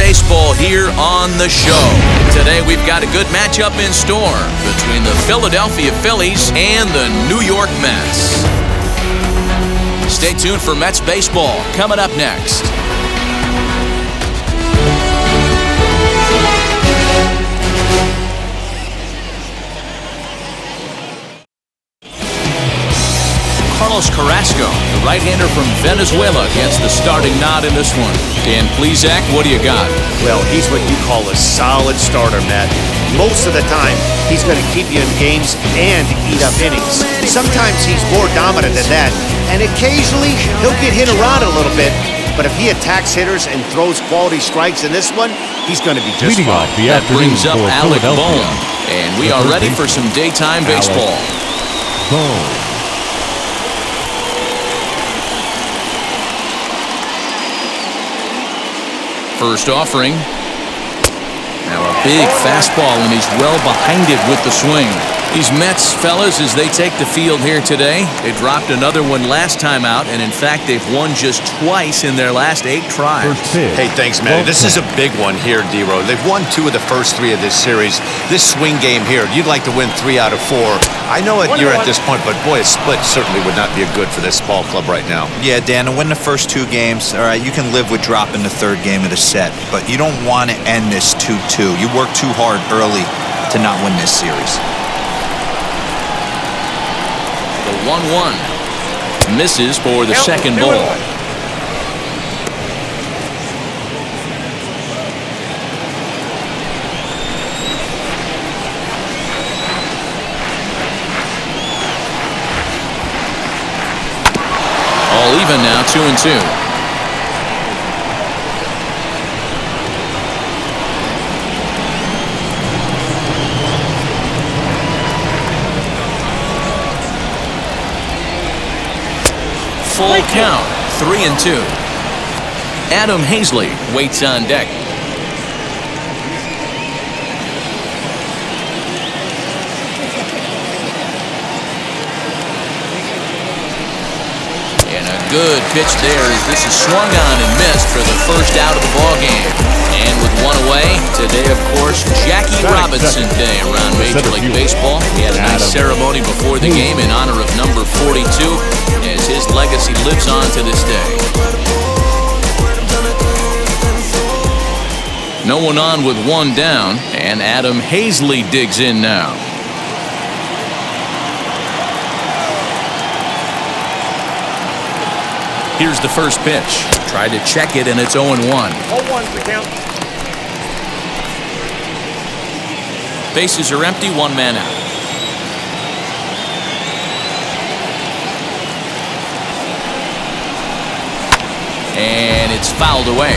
baseball here on the show. Today we've got a good matchup in store between the Philadelphia Phillies and the New York Mets. Stay tuned for Mets baseball coming up next. Carlos Carrasco, the right-hander from Venezuela, gets the starting nod in this one. And please, Zach, what do you got? Well, he's what you call a solid starter, Matt. Most of the time, he's going to keep you in games and eat up innings. Sometimes he's more dominant than that, and occasionally he'll get hit around a little bit. But if he attacks hitters and throws quality strikes in this one, he's going to be just fine. That brings up Alec Bohm, and we are ready for some daytime baseball. Bohm. First offering. Now a big fastball, and he's well behind it with the swing. These Mets, fellas, as they take the field here today, they dropped another one last time out, and in fact, they've won just twice in their last 8 tries. Hey, thanks, man. This is a big one here, D-Row. They've won 2 of the first 3 of this series. This swing game here, you'd like to win 3 out of 4. I know you're at this point, but boy, a split certainly would not be good for this ball club right now. Yeah, Dan, to win the first 2 games, all right, you can live with dropping the 3rd game of the set, but you don't want to end this 2-2. You work too hard early to not win this series. The 1-1 misses for the second ball. All even now, 2-2. Full count, 3-2. Adam Hazley waits on deck. And a good pitch there as this is swung on and missed for the first out of the ball game. And with one away, today, of course, Jackie Robinson Day around Major League Baseball. He had a nice ceremony before the game in honor of number 42, as his legacy lives on to this day. No one on with 1 down, and Adam Hazley digs in now. Here's the first pitch. Tried to check it, and it's 0-1. 0-1 the count. Bases are empty, 1 man out. And it's fouled away.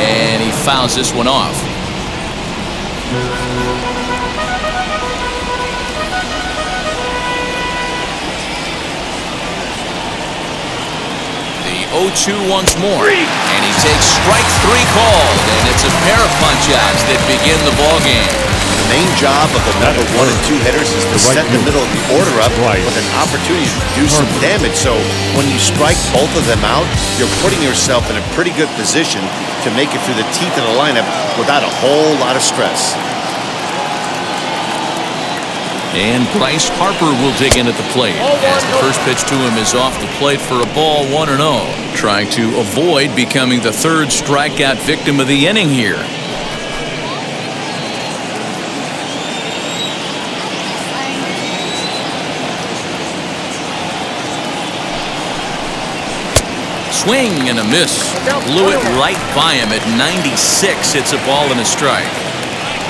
And he fouls this one off. The 0-2 once more. And he takes strike 3 called, and it's a pair of punch-outs that begin the ball game. The main job of the number 1 and 2 hitters is to set the middle of the order up with an opportunity to do some damage. So when you strike both of them out, you're putting yourself in a pretty good position to make it through the teeth of the lineup without a whole lot of stress. And Bryce Harper will dig in at the plate as the first pitch to him is off the plate for a ball, 1-0. Trying to avoid becoming the 3rd strikeout victim of the inning here. Swing and a miss. Blew it right by him at 96. It's a ball and a strike.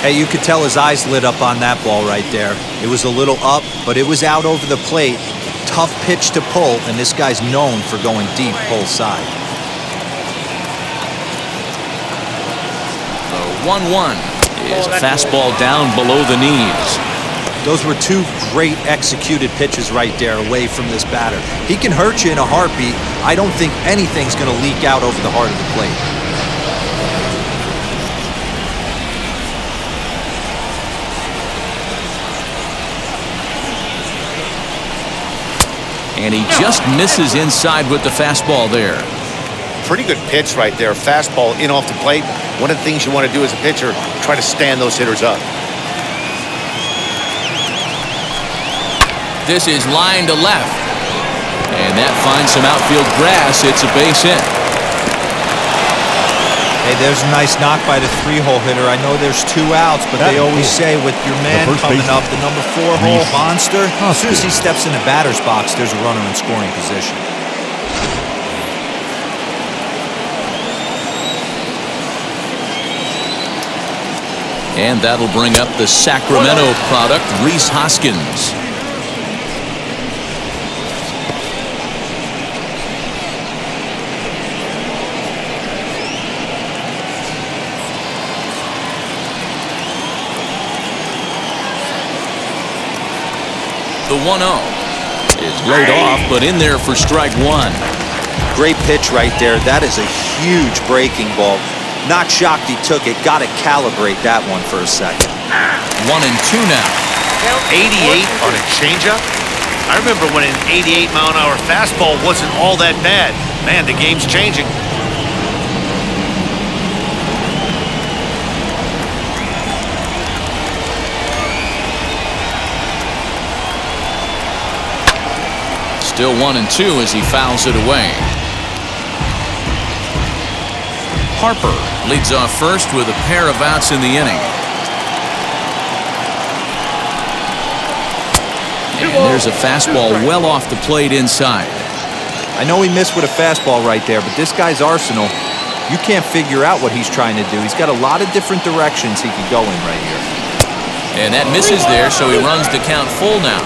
Hey, you could tell his eyes lit up on that ball right there. It was a little up, but it was out over the plate. Tough pitch to pull, and this guy's known for going deep pull side. The 1-1 is a fastball down below the knees. Those were 2 great executed pitches right there away from this batter. He can hurt you in a heartbeat. I don't think anything's going to leak out over the heart of the plate. And he just misses inside with the fastball there. Pretty good pitch right there. Fastball in off the plate. One of the things you want to do as a pitcher, try to stand those hitters up. This is line to left. And that finds some outfield grass. It's a base hit. Hey, there's a nice knock by the 3-hole hitter. I know there's 2 outs, but they always say with your man coming up, the number 4-hole monster, as soon as he steps in the batter's box, there's a runner in scoring position. And that'll bring up the Sacramento product, Rhys Hoskins. The 1-0 is laid off, but in there for strike 1. Great pitch right there. That is a huge breaking ball. Not shocked he took it. Got to calibrate that one for a second. 1-2 now. 88 on a changeup? I remember when an 88-mile-an-hour fastball wasn't all that bad. Man, the game's changing. Still 1-2 as he fouls it away. Harper leads off first with a pair of outs in the inning. And there's a fastball well off the plate inside. I know he missed with a fastball right there, but this guy's arsenal, you can't figure out what he's trying to do. He's got a lot of different directions he could go in right here. And that misses there, so he runs the count full now.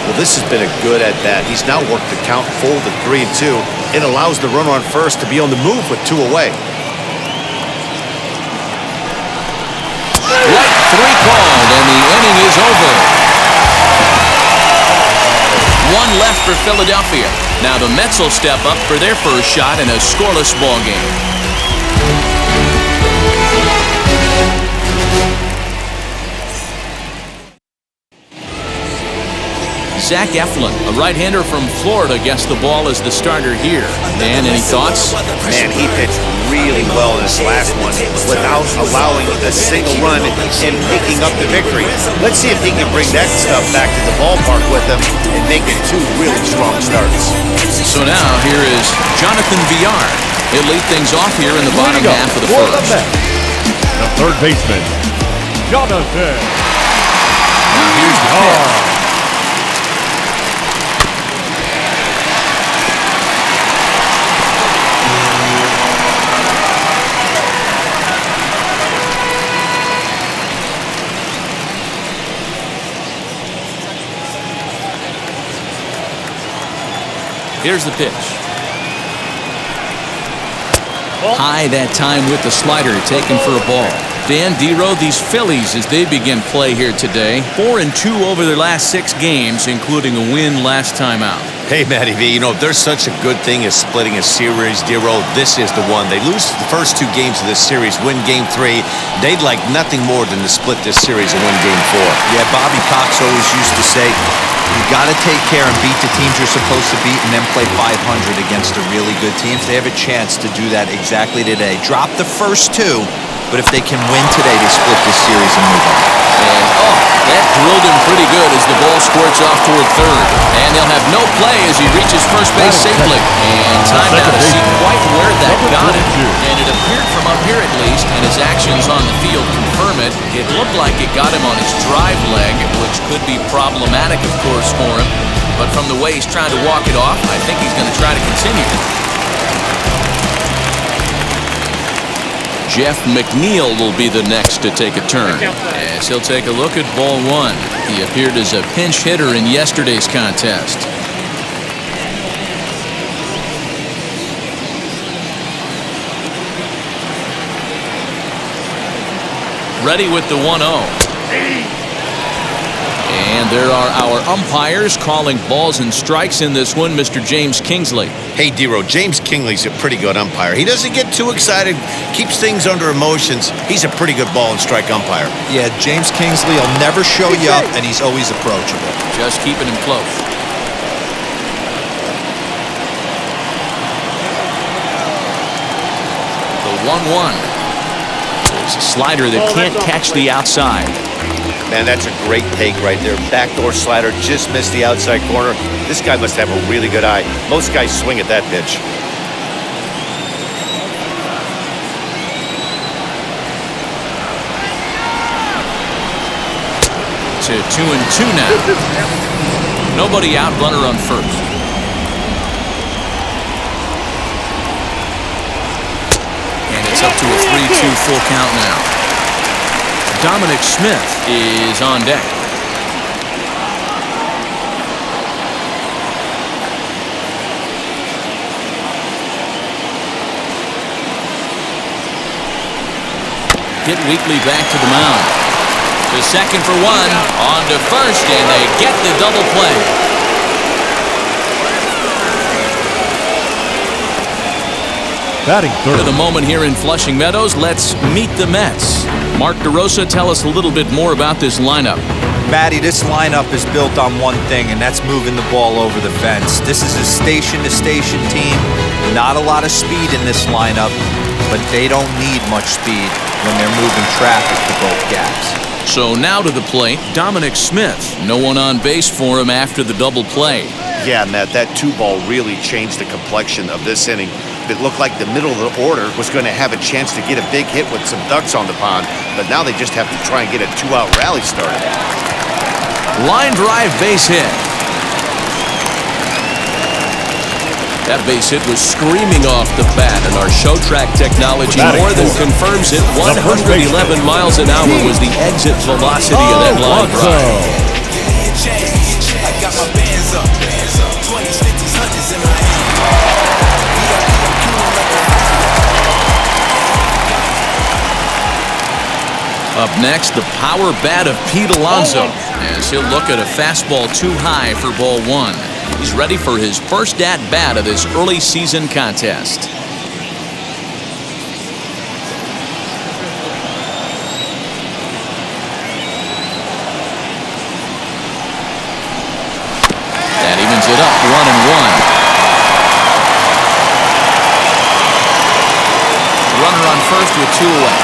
Well, this has been a good at-bat. He's now worked the count full to 3-2. It allows the runner on first to be on the move with 2 away. Right, 3 called, and the inning is over. 1 left for Philadelphia. Now the Mets will step up for their first shot in a scoreless ball game. Zach Eflin, a right-hander from Florida, gets the ball as the starter here. Dan, any thoughts? Man, he pitched really well in this last one without allowing a single run and picking up the victory. Let's see if he can bring that stuff back to the ballpark with him and make it 2 really strong starts. So now here is Jonathan Villar. He'll lead things off here in the bottom half of the first. The third baseman, Jonathan. Now here's the pitch. Here's the pitch. High that time with the slider, taken for a ball. Dan, D-Row, these Phillies, as they begin play here today, 4-2 over their last 6 games, including a win last time out. Hey, Matty V, you know, if there's such a good thing as splitting a series, D-Row, this is the one. They lose the first 2 games of this series, win Game 3. They'd like nothing more than to split this series and win Game 4. Yeah, Bobby Cox always used to say, you got to take care and beat the teams you're supposed to beat and then play 500 against the really good teams. They have a chance to do that exactly today. Drop the first 2, but if they can win today, they split this series and move on. And, that drilled him pretty good as the ball squirts off toward third. And they'll have no play as he reaches first base safely. And time now to see quite where that got him. And it appeared from up here at least, and his actions on the field confirm it. It looked like it got him on his drive leg, which could be problematic, of course, for him. But from the way he's trying to walk it off, I think he's going to try to continue. Jeff Mcneal will be the next to take a turn, as he'll take a look at ball 1. He appeared as a pinch hitter in yesterday's contest. Ready with the 1-0. And there are our umpires calling balls and strikes in this one, Mr. James Kingsley. Hey, D-Row, James Kingsley's a pretty good umpire. He doesn't get too excited, keeps things under emotions. He's a pretty good ball and strike umpire. Yeah, James Kingsley will never show you up, and he's always approachable. Just keeping him close. 1-1. There's a slider that can't catch the outside. Man, that's a great take right there. Backdoor slider just missed the outside corner. This guy must have a really good eye. Most guys swing at that pitch. To 2-2 now. Nobody out, runner on first. And it's up to a 3-2 full count now. Dominic Smith is on deck. Get Weekly back to the mound. To second for one, on to first, and they get the double play. Batting third. For the moment here in Flushing Meadows, let's meet the Mets. Mark DeRosa, tell us a little bit more about this lineup. Matty, this lineup is built on one thing, and that's moving the ball over the fence. This is a station-to-station team. Not a lot of speed in this lineup, but they don't need much speed when they're moving traffic to both gaps. So now to the plate, Dominic Smith. No one on base for him after the double play. Yeah, Matt, that 2-ball really changed the complexion of this inning. It looked like the middle of the order was going to have a chance to get a big hit with some ducks on the pond, but now they just have to try and get a 2-out rally started. Line drive base hit. That base hit was screaming off the bat, and our show track technology more than confirms it. 111 miles an hour was the exit velocity of that line drive. Up next, the power bat of Pete Alonso, as he'll look at a fastball too high for ball one. He's ready for his first at-bat of this early season contest. That evens it up, 1-1. Runner on first with 2 away.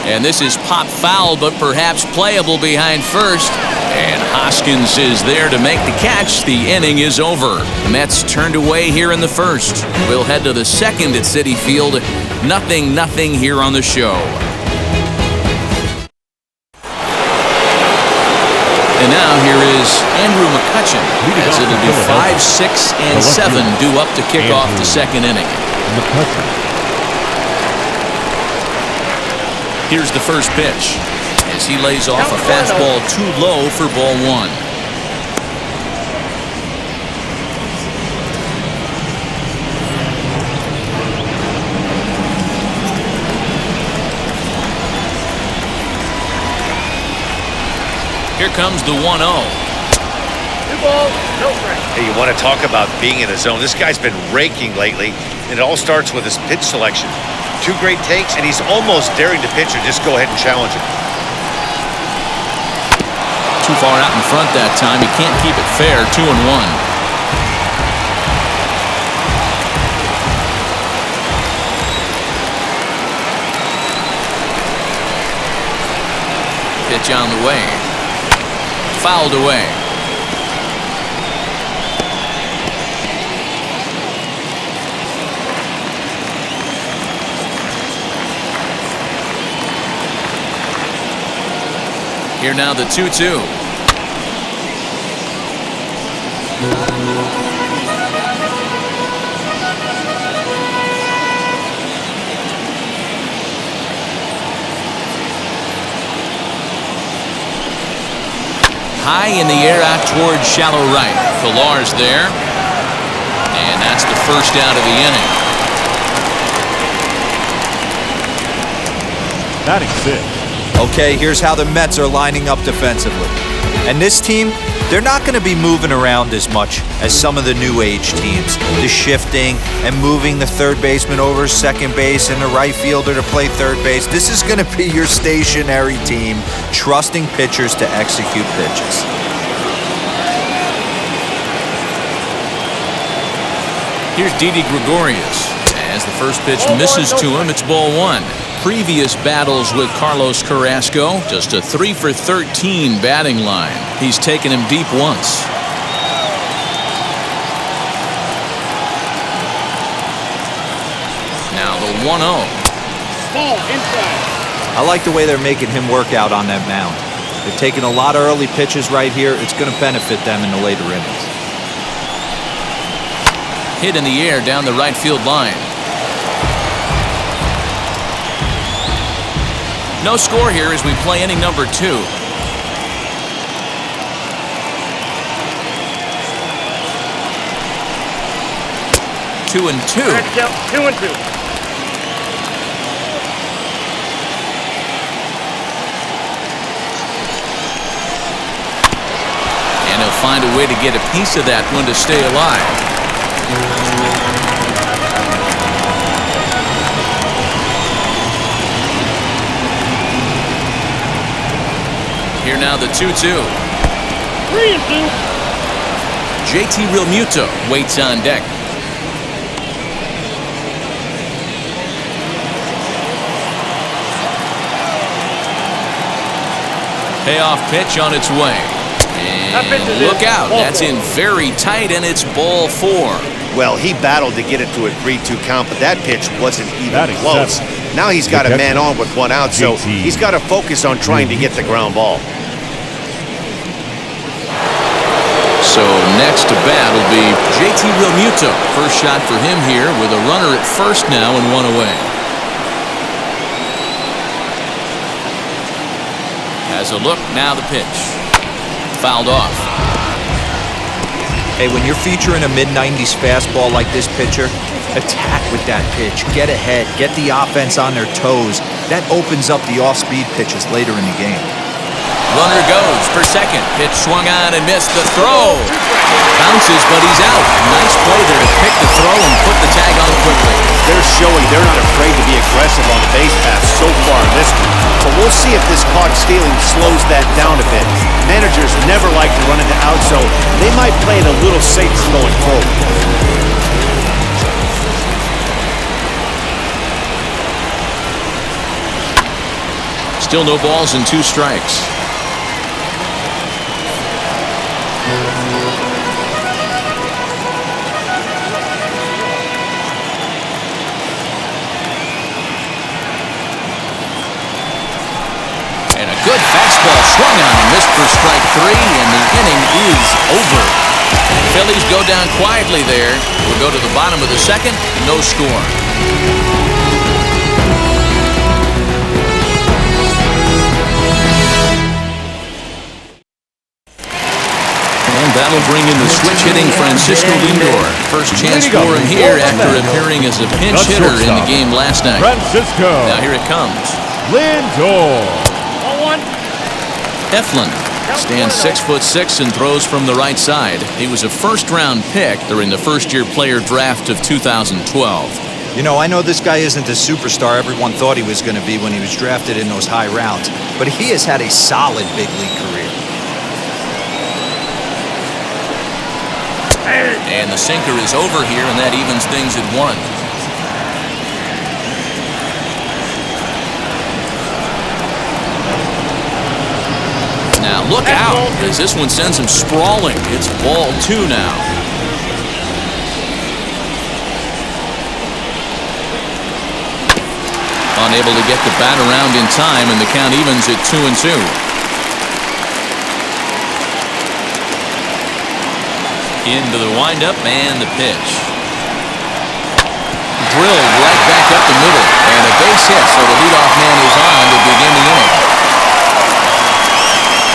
And this is pop foul, but perhaps playable behind first. And Huskins is there to make the catch. The inning is over. The Mets turned away here in the first. We'll head to the second at Citi Field. 0-0 here on the show. And now here is Andrew Mccutchen, as it'll be 5, 6, and 7 due up to kick off the second inning. Here's the first pitch, as he lays off a fastball too low for ball one. Here comes the 1-0. 2 balls, no strike. Hey, you want to talk about being in a zone? This guy's been raking lately, and it all starts with his pitch selection. 2 great takes, and he's almost daring the pitcher just go ahead and challenge him. Too far out in front that time. He can't keep it fair. 2-1. Pitch on the way. Fouled away. Here now the 2-2. High in the air out towards shallow right. Phillies there. And that's the first out of the inning. Batting 6. Okay, here's how the Mets are lining up defensively. And this team, they're not going to be moving around as much as some of the new age teams. The shifting and moving the third baseman over second base and the right fielder to play third base. This is going to be your stationary team, trusting pitchers to execute pitches. Here's Didi Gregorius. As the first pitch misses to him, it's ball one. Previous battles with Carlos Carrasco, just a 3 for 13 batting line. He's taken him deep once. Now the 1-0. Ball inside. I like the way they're making him work out on that mound. They're taking a lot of early pitches right here. It's going to benefit them in the later innings. Hit in the air down the right field line. No score here as we play inning number 2. 2-2. Strike out, 2-2. And he'll find a way to get a piece of that one to stay alive. Here now the 2-2. 3-2. JT Realmuto waits on deck. Payoff pitch on its way. And look out. That's in very tight, and it's ball 4. Well, he battled to get it to a 3-2 count, but that pitch wasn't even Batting close. seven. Now he's got a man on with 1 out, so he's got to focus on trying to get the ground ball. So next to bat will be JT Realmuto. First shot for him here with a runner at first now and 1 away. Has a look, now the pitch. Fouled off. Hey, when you're featuring a mid-90s fastball like this pitcher, attack with that pitch. Get ahead. Get the offense on their toes. That opens up the off-speed pitches later in the game. Runner goes for second. Pitch swung on and missed. The throw. Bounces, but he's out. Nice play there to pick the throw and put the tag on quickly. They're showing they're not afraid to be aggressive on the base path so far in this one. But we'll see if this caught stealing slows that down a bit. Managers never like to run into out, so they might play it a little safer going forward. Still no balls and 2 strikes. And a good fastball swung on and missed for strike 3, and the inning is over. Phillies go down quietly there. We'll go to the bottom of the second. No score. That'll bring in the switch-hitting Francisco Lindor. First chance for him here after appearing as a pinch hitter in the game last night. Francisco. Now here it comes. Lindor. 1-1. Eflin stands 6'6" and throws from the right side. He was a first-round pick during the first-year player draft of 2012. You know, I know this guy isn't the superstar everyone thought he was going to be when he was drafted in those high rounds, but he has had a solid big league career. And the sinker is over here, and that evens things at 1. Now look out, as this one sends him sprawling. It's ball 2 now. Unable to get the bat around in time, and the count evens at 2-2. Into the windup and the pitch. Drilled right back up the middle, and a base hit, so the leadoff man is on to begin the inning.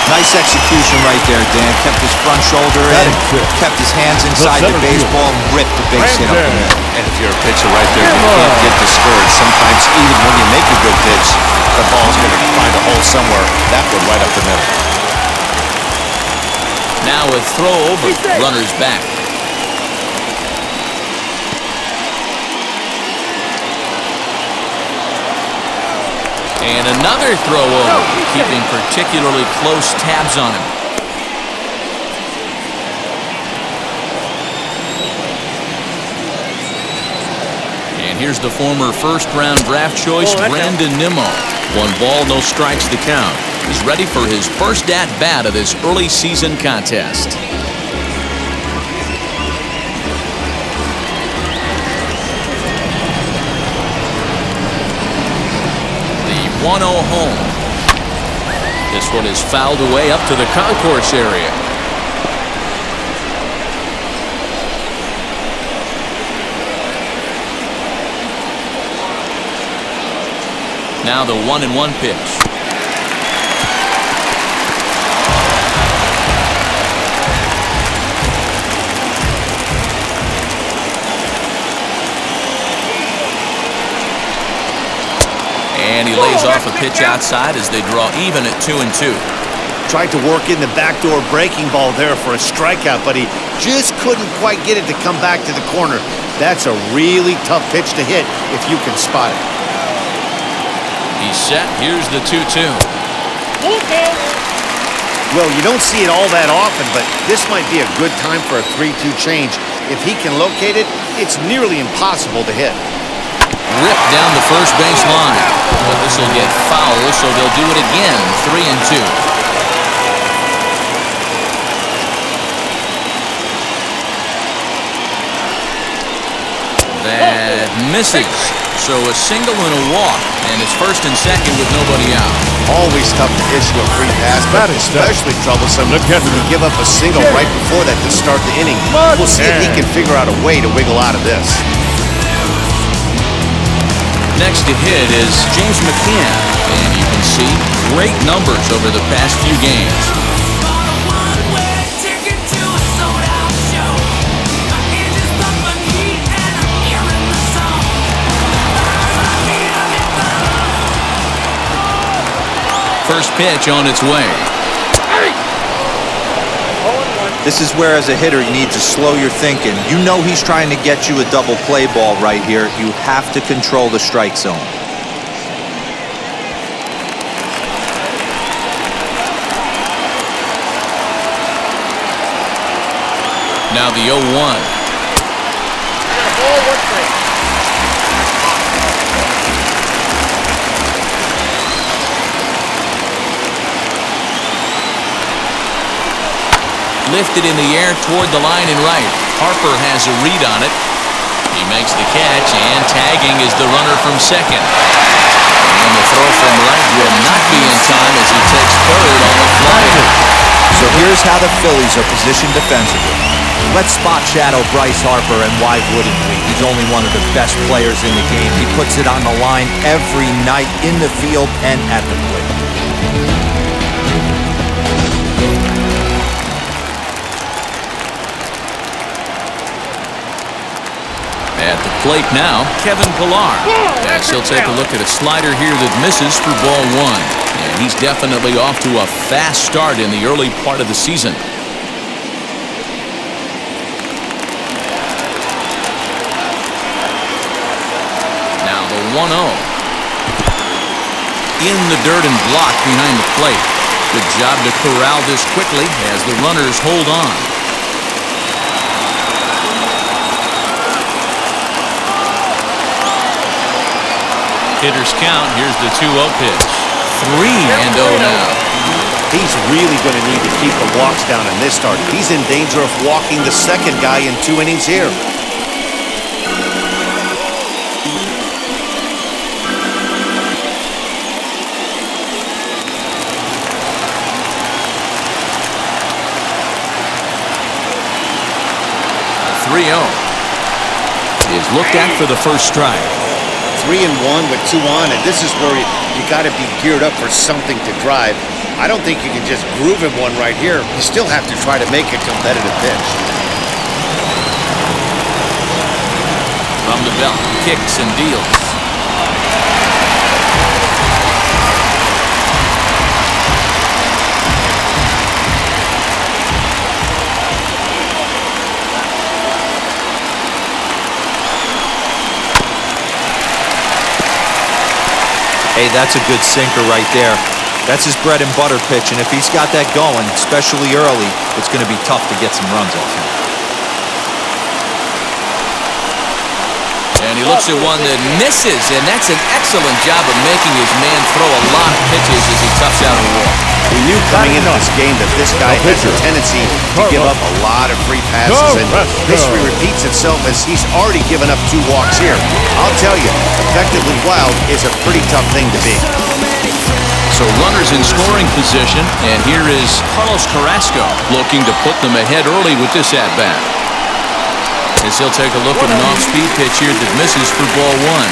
Nice execution right there, Dan. Kept his front shoulder in, kept his hands inside the baseball, and ripped the base hit up the middle. And if you're a pitcher right there, you can't get discouraged. Sometimes even when you make a good pitch, the ball's going to find a hole somewhere. That one right up the middle. Now a throw over, runners back. And another throw over, keeping particularly close tabs on him. And here's the former first-round draft choice, Brandon Nimmo. 1 ball, no strikes to count. He's ready for his first at-bat of this early season contest. The 1-0 home. This one is fouled away up to the concourse area. Now the 1-1 pitch. And he lays off a pitch outside as they draw even at 2-2. Tried to work in the backdoor breaking ball there for a strikeout, but he just couldn't quite get it to come back to the corner. That's a really tough pitch to hit if you can spot it. He's set. Here's the 2-2. Well, you don't see it all that often, but this might be a good time for a 3-2 change. If he can locate it, it's nearly impossible to hit. Ripped down the first base line. But this will get foul, so they'll do it again. 3-2. That misses. So a single and a walk, and it's first and second with nobody out. Always tough to issue a free pass, but especially troublesome when you give up a single right before that to start the inning. We'll see if he can figure out a way to wiggle out of this. Next to hit is James Mccann, and you can see great numbers over the past few games. First pitch on its way. This is where, as a hitter, you need to slow your thinking. You know he's trying to get you a double play ball right here. You have to control the strike zone. Now the 0-1. Lifted in the air toward the line and right. Harper has a read on it. He makes the catch, and tagging is the runner from second. And the throw from right will not be in time as he takes third on the fly. So here's how the Phillies are positioned defensively. Let's spot shadow Bryce Harper, and why wouldn't we? He's only one of the best players in the game. He puts it on the line every night in the field and at the plate. At the plate now, Kevin Pillar. As he'll take a look at a slider here that misses for ball 1. And he's definitely off to a fast start in the early part of the season. Now the 1-0. In the dirt and blocked behind the plate. Good job to corral this quickly as the runners hold on. Hitters count. Here's the 2-0 pitch. 3-0 now. He's really going to need to keep the walks down in this start. He's in danger of walking the second guy in 2 innings here. Is looked at for the first strike. 3-1 with 2 on, and this is where you got to be geared up for something to drive. I don't think you can just groove him one right here. You still have to try to make a competitive pitch. From the belt, kicks and deals. Hey, that's a good sinker right there. That's his bread and butter pitch, and if he's got that going, especially early, it's going to be tough to get some runs off him. And he looks at one that misses, and that's an excellent job of making his man throw a lot of pitches as he toughs out a walk. We knew coming into this game that this guy has a tendency to give up a lot of free passes, and history repeats itself as he's already given up 2 walks here. I'll tell you, effectively wild is a pretty tough thing to be. So runners in scoring position, and here is Carlos Carrasco looking to put them ahead early with this at-bat. As he'll take a look at an off-speed pitch here that misses for ball 1.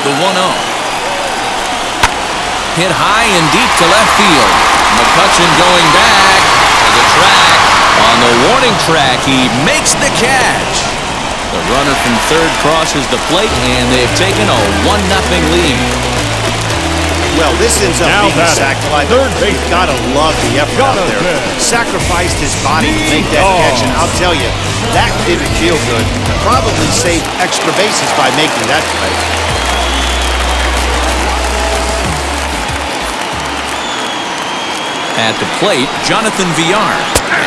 The 1-0. Hit high and deep to left field. Mccutchen going back to the track. On the warning track, he makes the catch. The runner from third crosses the plate, and they've taken a 1-0 lead. Well, this ends up being a sac fly. You've got to love the effort out there. Sacrificed his body to make that catch, and I'll tell you, that didn't feel good. Probably saved extra bases by making that play. At the plate, Jonathan Villar,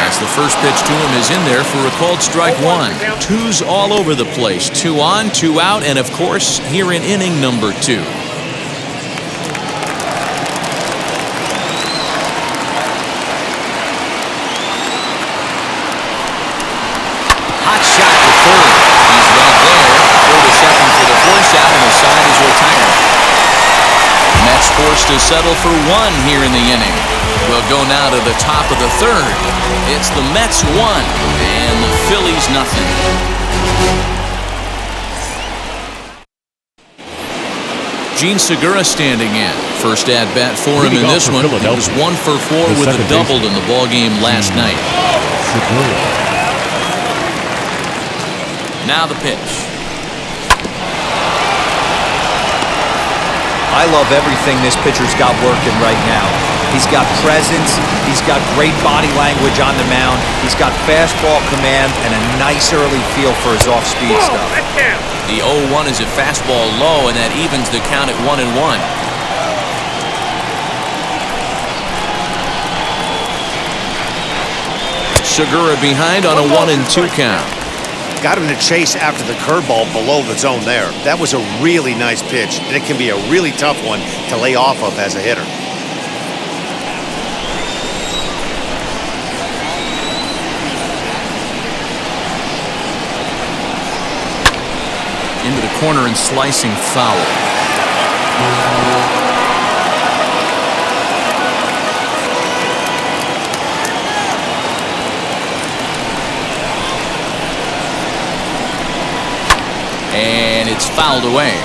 as the first pitch to him is in there for a called strike 1. 2's all over the place. 2 on, 2 out, and of course, here in inning number 2. Hot shot to third. He's right there. Throw to second for the force out, and the side is retired. Mets forced to settle for 1 here in the inning. We'll go now to the top of the 3rd. It's the Mets 1 and the Phillies nothing. Gene Segura standing in. First at-bat for him in this one. He was 1 for 4 with a double in the ballgame last night. Now the pitch. I love everything this pitcher's got working right now. He's got presence, he's got great body language on the mound, he's got fastball command, and a nice early feel for his off-speed stuff. The 0-1 is a fastball low, and that evens the count at 1-1. Segura behind on a 1-2 count. Got him to chase after the curveball below the zone there. That was a really nice pitch, and it can be a really tough one to lay off of as a hitter. Into the corner and slicing foul. And it's fouled away.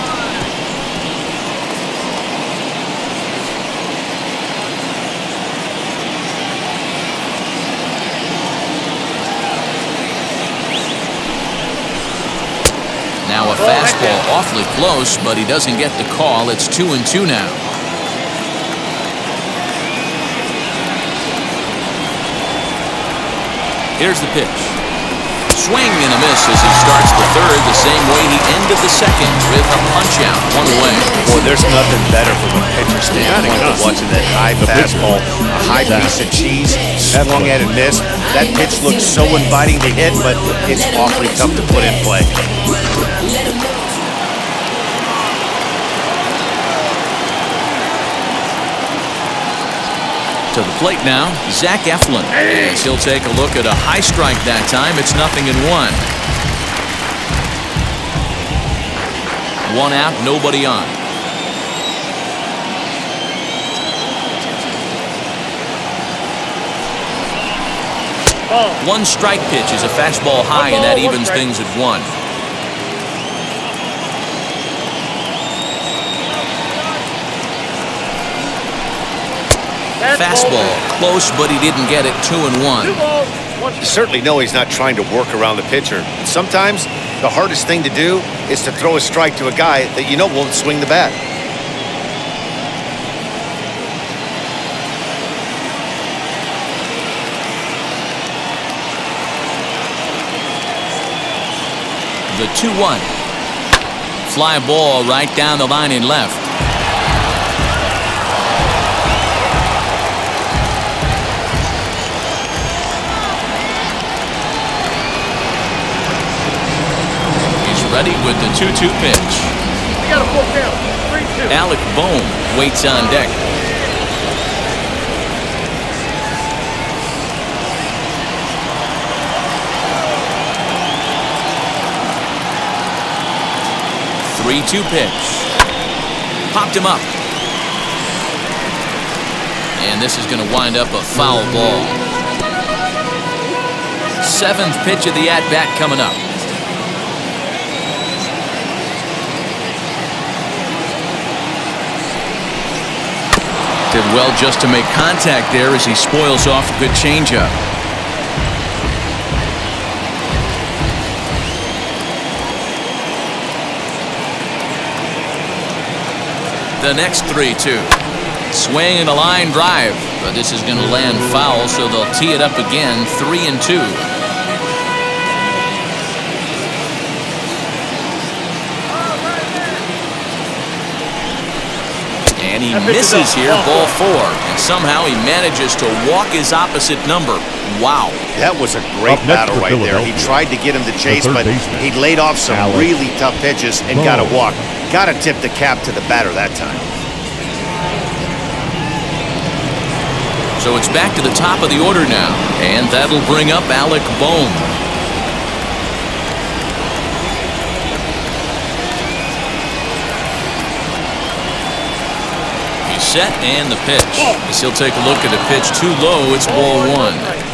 Now a fastball awfully close, but he doesn't get the call. It's 2-2 now. Here's the pitch. Swing and a miss as he starts the 3rd the same way he ended the 2nd with a punch-out, 1 away. Boy, there's nothing better from a pitcher standpoint than watching that high fastball, a high piece of cheese, swung at and missed. That pitch looks so inviting to hit, but it's awfully tough to put in play. To the plate now, Zach Eflin. As he'll take a look at a high strike that time. It's 0-1. 1 out, nobody on. One strike pitch is a fastball high, and that evens things at 1. Fastball close, but he didn't get it. 2-1. You certainly know he's not trying to work around the pitcher. Sometimes the hardest thing to do is to throw a strike to a guy that you know won't swing the bat. The 2-1. Fly ball right down the line in left. with the 2-2 pitch. We got a full count. 3-2. Alec Bohm waits on deck. Three-two pitch. Popped him up. And this is going to wind up a foul ball. Seventh pitch of the at-bat coming up. Did well just to make contact there as he spoils off a good changeup. The next 3-2. Swing and a line drive, but this is going to land foul, so they'll tee it up again, 3-2. And he misses here, ball 4, and somehow he manages to walk his opposite number. Wow. That was a great battle right there. He tried to get him to chase, but he laid off some really tough pitches and got a walk. Got to tip the cap to the batter that time. So it's back to the top of the order now, and that'll bring up Alec Bohm. He's set, and the pitch. As he'll take a look at the pitch too low, it's ball 1.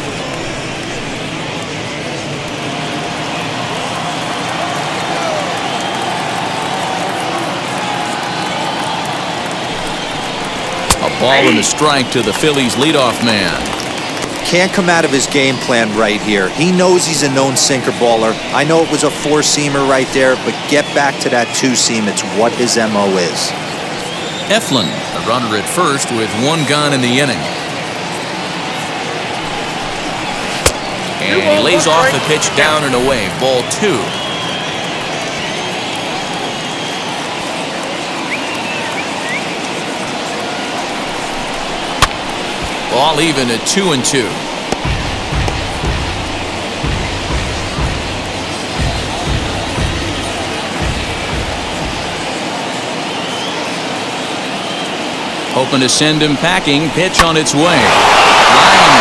Ball and a strike to the Phillies leadoff man. Can't come out of his game plan right here. He knows he's a known sinker baller. I know it was a 4-seamer right there, but get back to that 2-seam. It's what his MO is. Eflin, a runner at first with 1 gone in the inning. And he lays off the pitch down and away. Ball 2. Ball even at 2-2. Hoping to send him packing. Pitch on its way. Line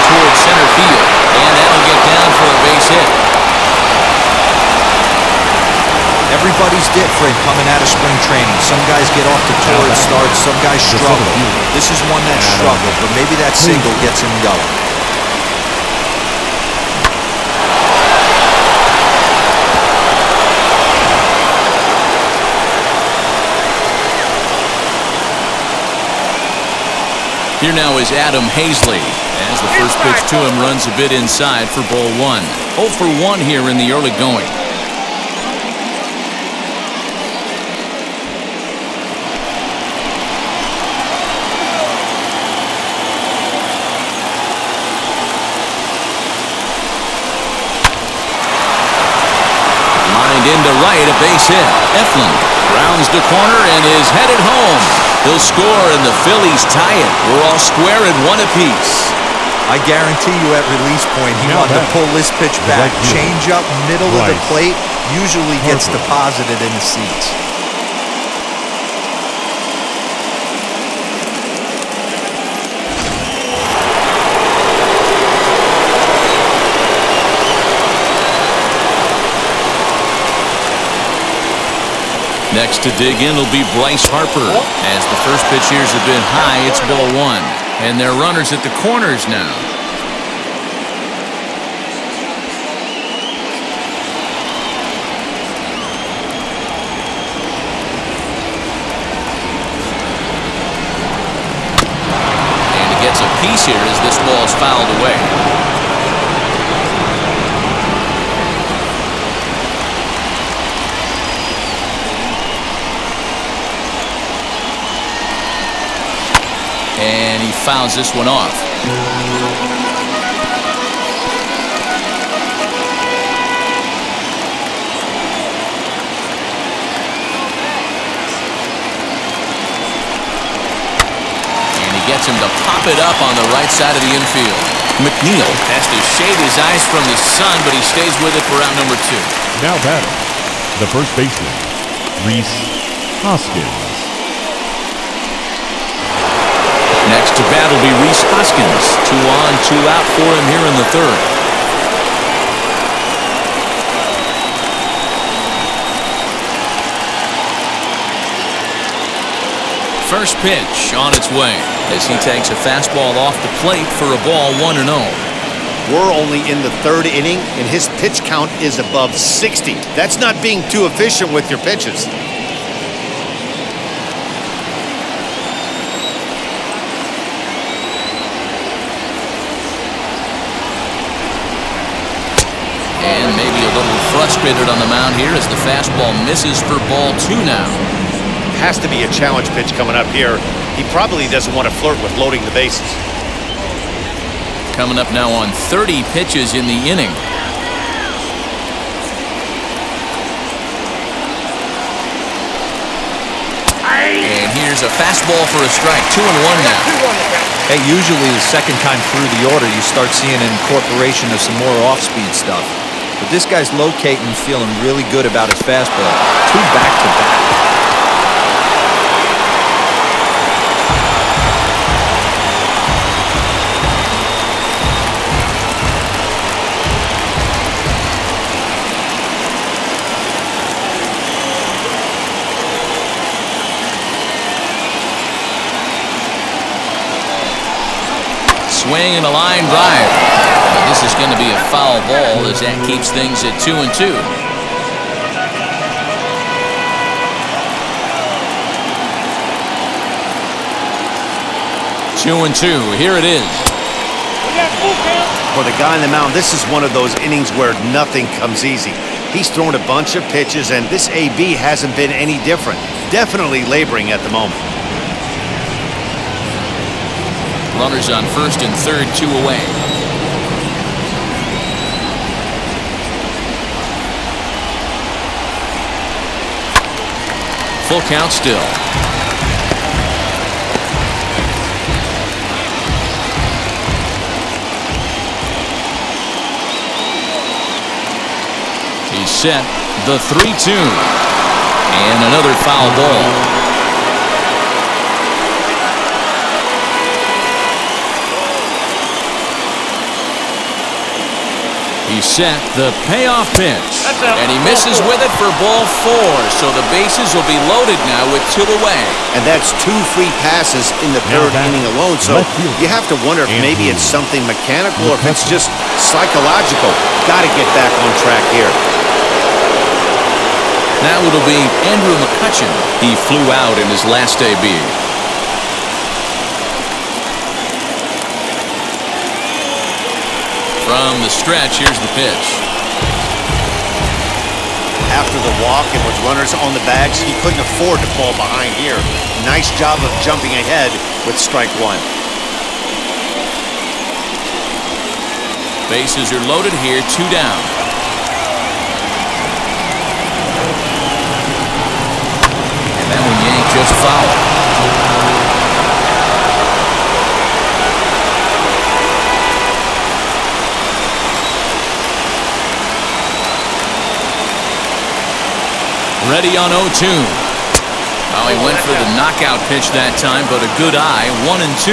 towards center field. And that'll get down for a base hit. Everybody's different coming out of spring training. Some guys get off to torrid starts, some guys struggle. This is one that struggled, but maybe that single gets him going. Here now is Adam Hazley, as the first pitch to him runs a bit inside for ball 1. 0 for 1 here in the early going. Into right, a base hit. Eflin rounds the corner and is headed home. He'll score and the Phillies tie it. We're all square at 1 apiece. I guarantee you at release point, he wanted to pull this pitch back. Change up middle of the plate usually gets deposited in the seats. Next to dig in will be Bryce Harper. As the first pitch here's a bit high, it's ball 1. And they're runners at the corners now. And he gets a piece here as this ball's fouled away. And he fouls this one off. And he gets him to pop it up on the right side of the infield. Mcneal has to shade his eyes from the sun, but he stays with it for out number 2. Now batting, the first baseman, Bryce Harper. Next to bat will be Bryce Huskins. 2 on, 2 out for him here in the third. First pitch on its way as he takes a fastball off the plate for a ball 1-0. We're only in the third inning, and his pitch count is above 60. That's not being too efficient with your pitches. And maybe a little frustrated on the mound here as the fastball misses for ball 2 now. Has to be a challenge pitch coming up here. He probably doesn't want to flirt with loading the bases. Coming up now on 30 pitches in the inning. And here's a fastball for a strike. 2-1 now. Hey, usually the second time through the order, you start seeing an incorporation of some more off-speed stuff. But this guy's locating, feeling really good about his fastball. 2 back-to-back. Swing and a line drive. But this is going to be a foul ball as that keeps things at 2-2. 2-2. Here it is. For the guy on the mound, this is one of those innings where nothing comes easy. He's thrown a bunch of pitches, and this AB hasn't been any different. Definitely laboring at the moment. Runners on first and third, 2 away. Full count still. He's set. The 3-2. And another foul ball. He's set the payoff pitch. And he misses with it for ball 4. So the bases will be loaded now with 2 away. And that's 2 free passes in the third inning alone. So you have to wonder if maybe it's something mechanical or if it's just psychological. Got to get back on track here. Now it'll be Andrew Mccutchen. He flew out in his last AB. From the stretch, here's the pitch. After the walk and with runners on the bags, he couldn't afford to fall behind here. Nice job of jumping ahead with strike 1. Bases are loaded here, 2 down. And that one yanked just foul. Ready on 0-2. Well, he went for the knockout pitch that time, but a good eye. 1-2.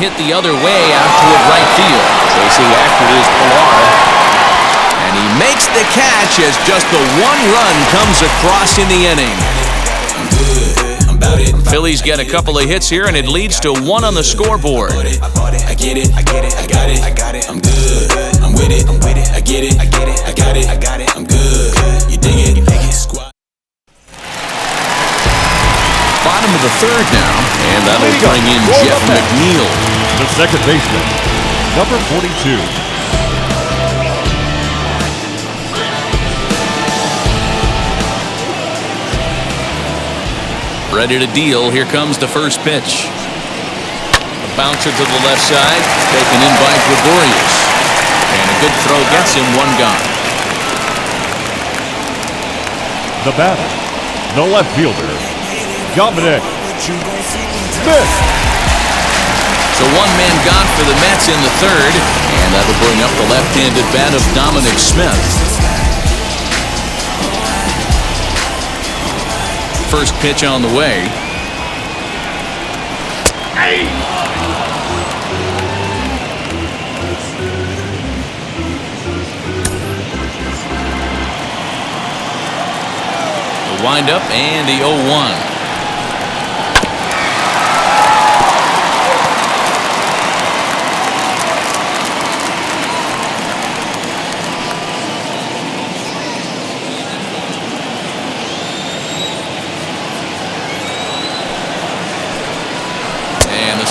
Hit the other way out toward right field. Chasing after it is Pilar. And he makes the catch as just the 1 run comes across in the inning. Phillies get a couple of hits here, and it leads to 1 on the scoreboard. I get it, I get it, I got it, I got it, I'm good, I'm with it, I get it, I get it, I got it, I got it, I'm good, you dig it, squad. Bottom of the third now, and that'll bring in Jeff Mcneal. The second baseman, number 42. Ready to deal. Here comes the first pitch. A bouncer to the left side, taken in by Gregorius. And a good throw gets him 1 gone. The batter, the left fielder, Dominic Smith. So one man gone for the Mets in the third, and that'll bring up the left-handed bat of Dominic Smith. First pitch on the way. Hey! The windup and the 0-1.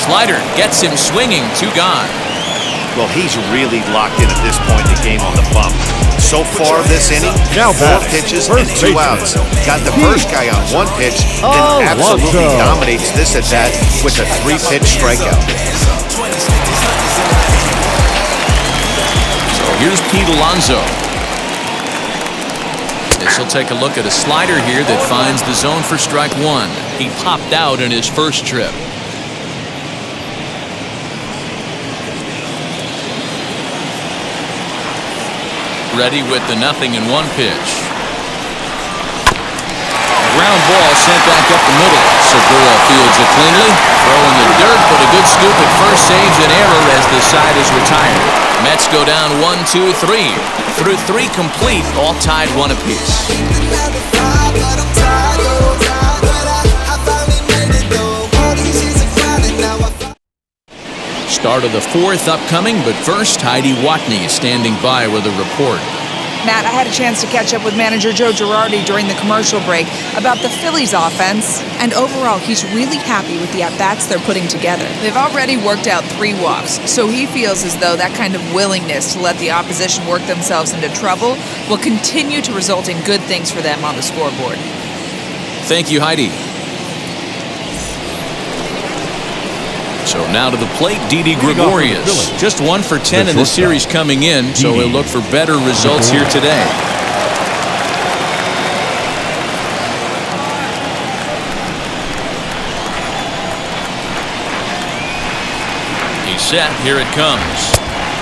Slider gets him swinging, 2 gone. Well, he's really locked in at this point in the game on the bump. So far this inning, now 4 pitches and 2 outs. Got the first guy on 1 pitch, then absolutely dominates this at bat with a 3-pitch strikeout. So here's Pete Alonso. This will take a look at a slider here that finds the zone for strike 1. He popped out in his first trip. Ready with the 0-1 pitch. Ground ball sent back up the middle. Segura fields it cleanly. Throw in the dirt, but a good scoop at first saves an error as the side is retired. Mets go down 1-2-3. Through 3 complete, all tied 1 apiece. Start of the 4th upcoming, but first, Heidi Watney standing by with a report. Matt, I had a chance to catch up with manager Joe Girardi during the commercial break about the Phillies offense, and overall, he's really happy with the at-bats they're putting together. They've already worked out 3 walks, so he feels as though that kind of willingness to let the opposition work themselves into trouble will continue to result in good things for them on the scoreboard. Thank you, Heidi. So now to the plate, Didi Gregorius. Just 1 for 10 in the series coming in, so he'll look for better results here today. He's set. Here it comes.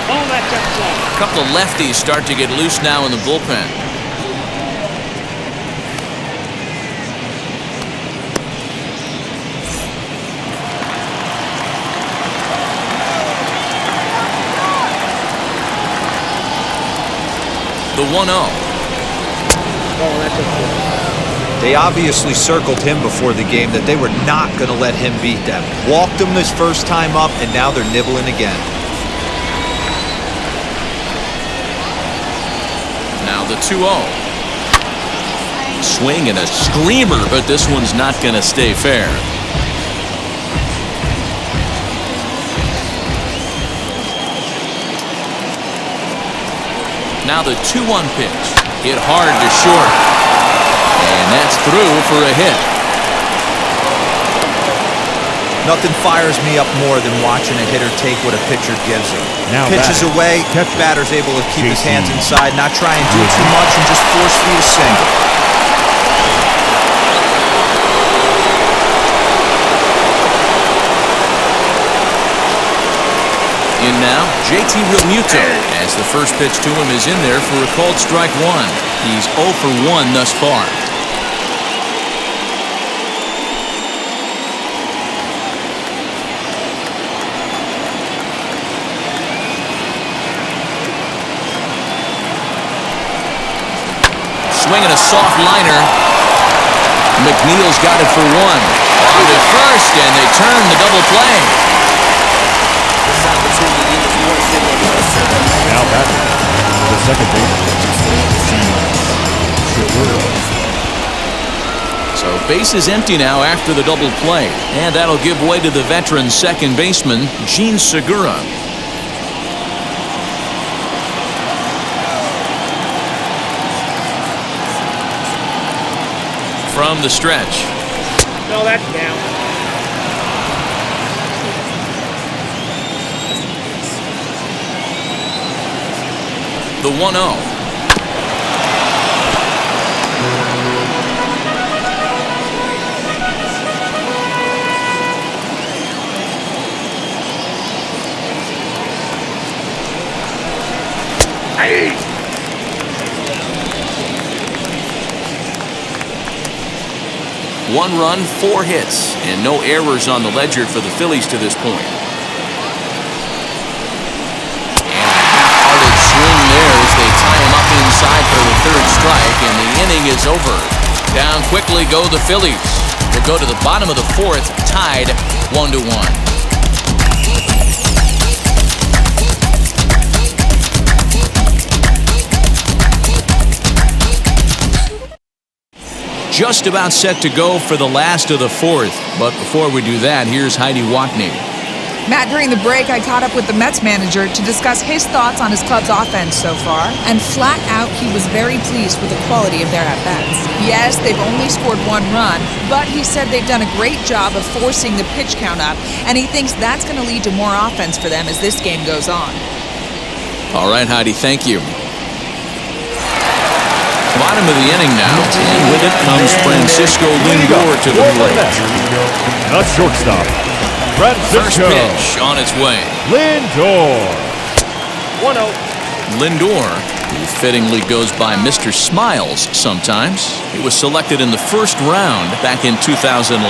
A couple of lefties start to get loose now in the bullpen. The 1-0. They obviously circled him before the game that they were not going to let him beat them. Walked him his first time up, and now they're nibbling again. Now the 2-0. Swing and a screamer, but this one's not going to stay fair. Now the 2-1 pitch. Hit hard to short. And that's through for a hit. Nothing fires me up more than watching a hitter take what a pitcher gives him. Now pitches away, batter's able to keep his hands inside, not try and do too much, and just force feed a single. In now, JT Realmuto, as the first pitch to him is in there for a called strike 1. He's 0 for 1 thus far. Swinging a soft liner. Mcneal's got it for 1. On to first, and they turn the double play. Now batting, the second baseman, So base is empty now after the double play, and that'll give way to the veteran second baseman, Jean Segura. From the stretch. No, that's down. The 1-0. 1 run, 4 hits, and no errors on the ledger for the Phillies to this point. Half-hearted swing there as they tie him up inside for the 3rd strike, and the inning is over. Down quickly go the Phillies. We'll go to the bottom of the 4th, tied 1-1. Just about set to go for the last of the 4th. But before we do that, here's Heidi Watney. Matt, during the break, I caught up with the Mets manager to discuss his thoughts on his club's offense so far, and flat out, he was very pleased with the quality of their at-bats. Yes, they've only scored 1 run, but he said they've done a great job of forcing the pitch count up, and he thinks that's going to lead to more offense for them as this game goes on. All right, Heidi, thank you. Bottom of the inning now, and with it comes Francisco Lindor to the plate. The shortstop, First Francisco pitch on its way. Lindor. 1-0. Lindor, who fittingly goes by Mr. Smiles sometimes. He was selected in the 1st round back in 2011.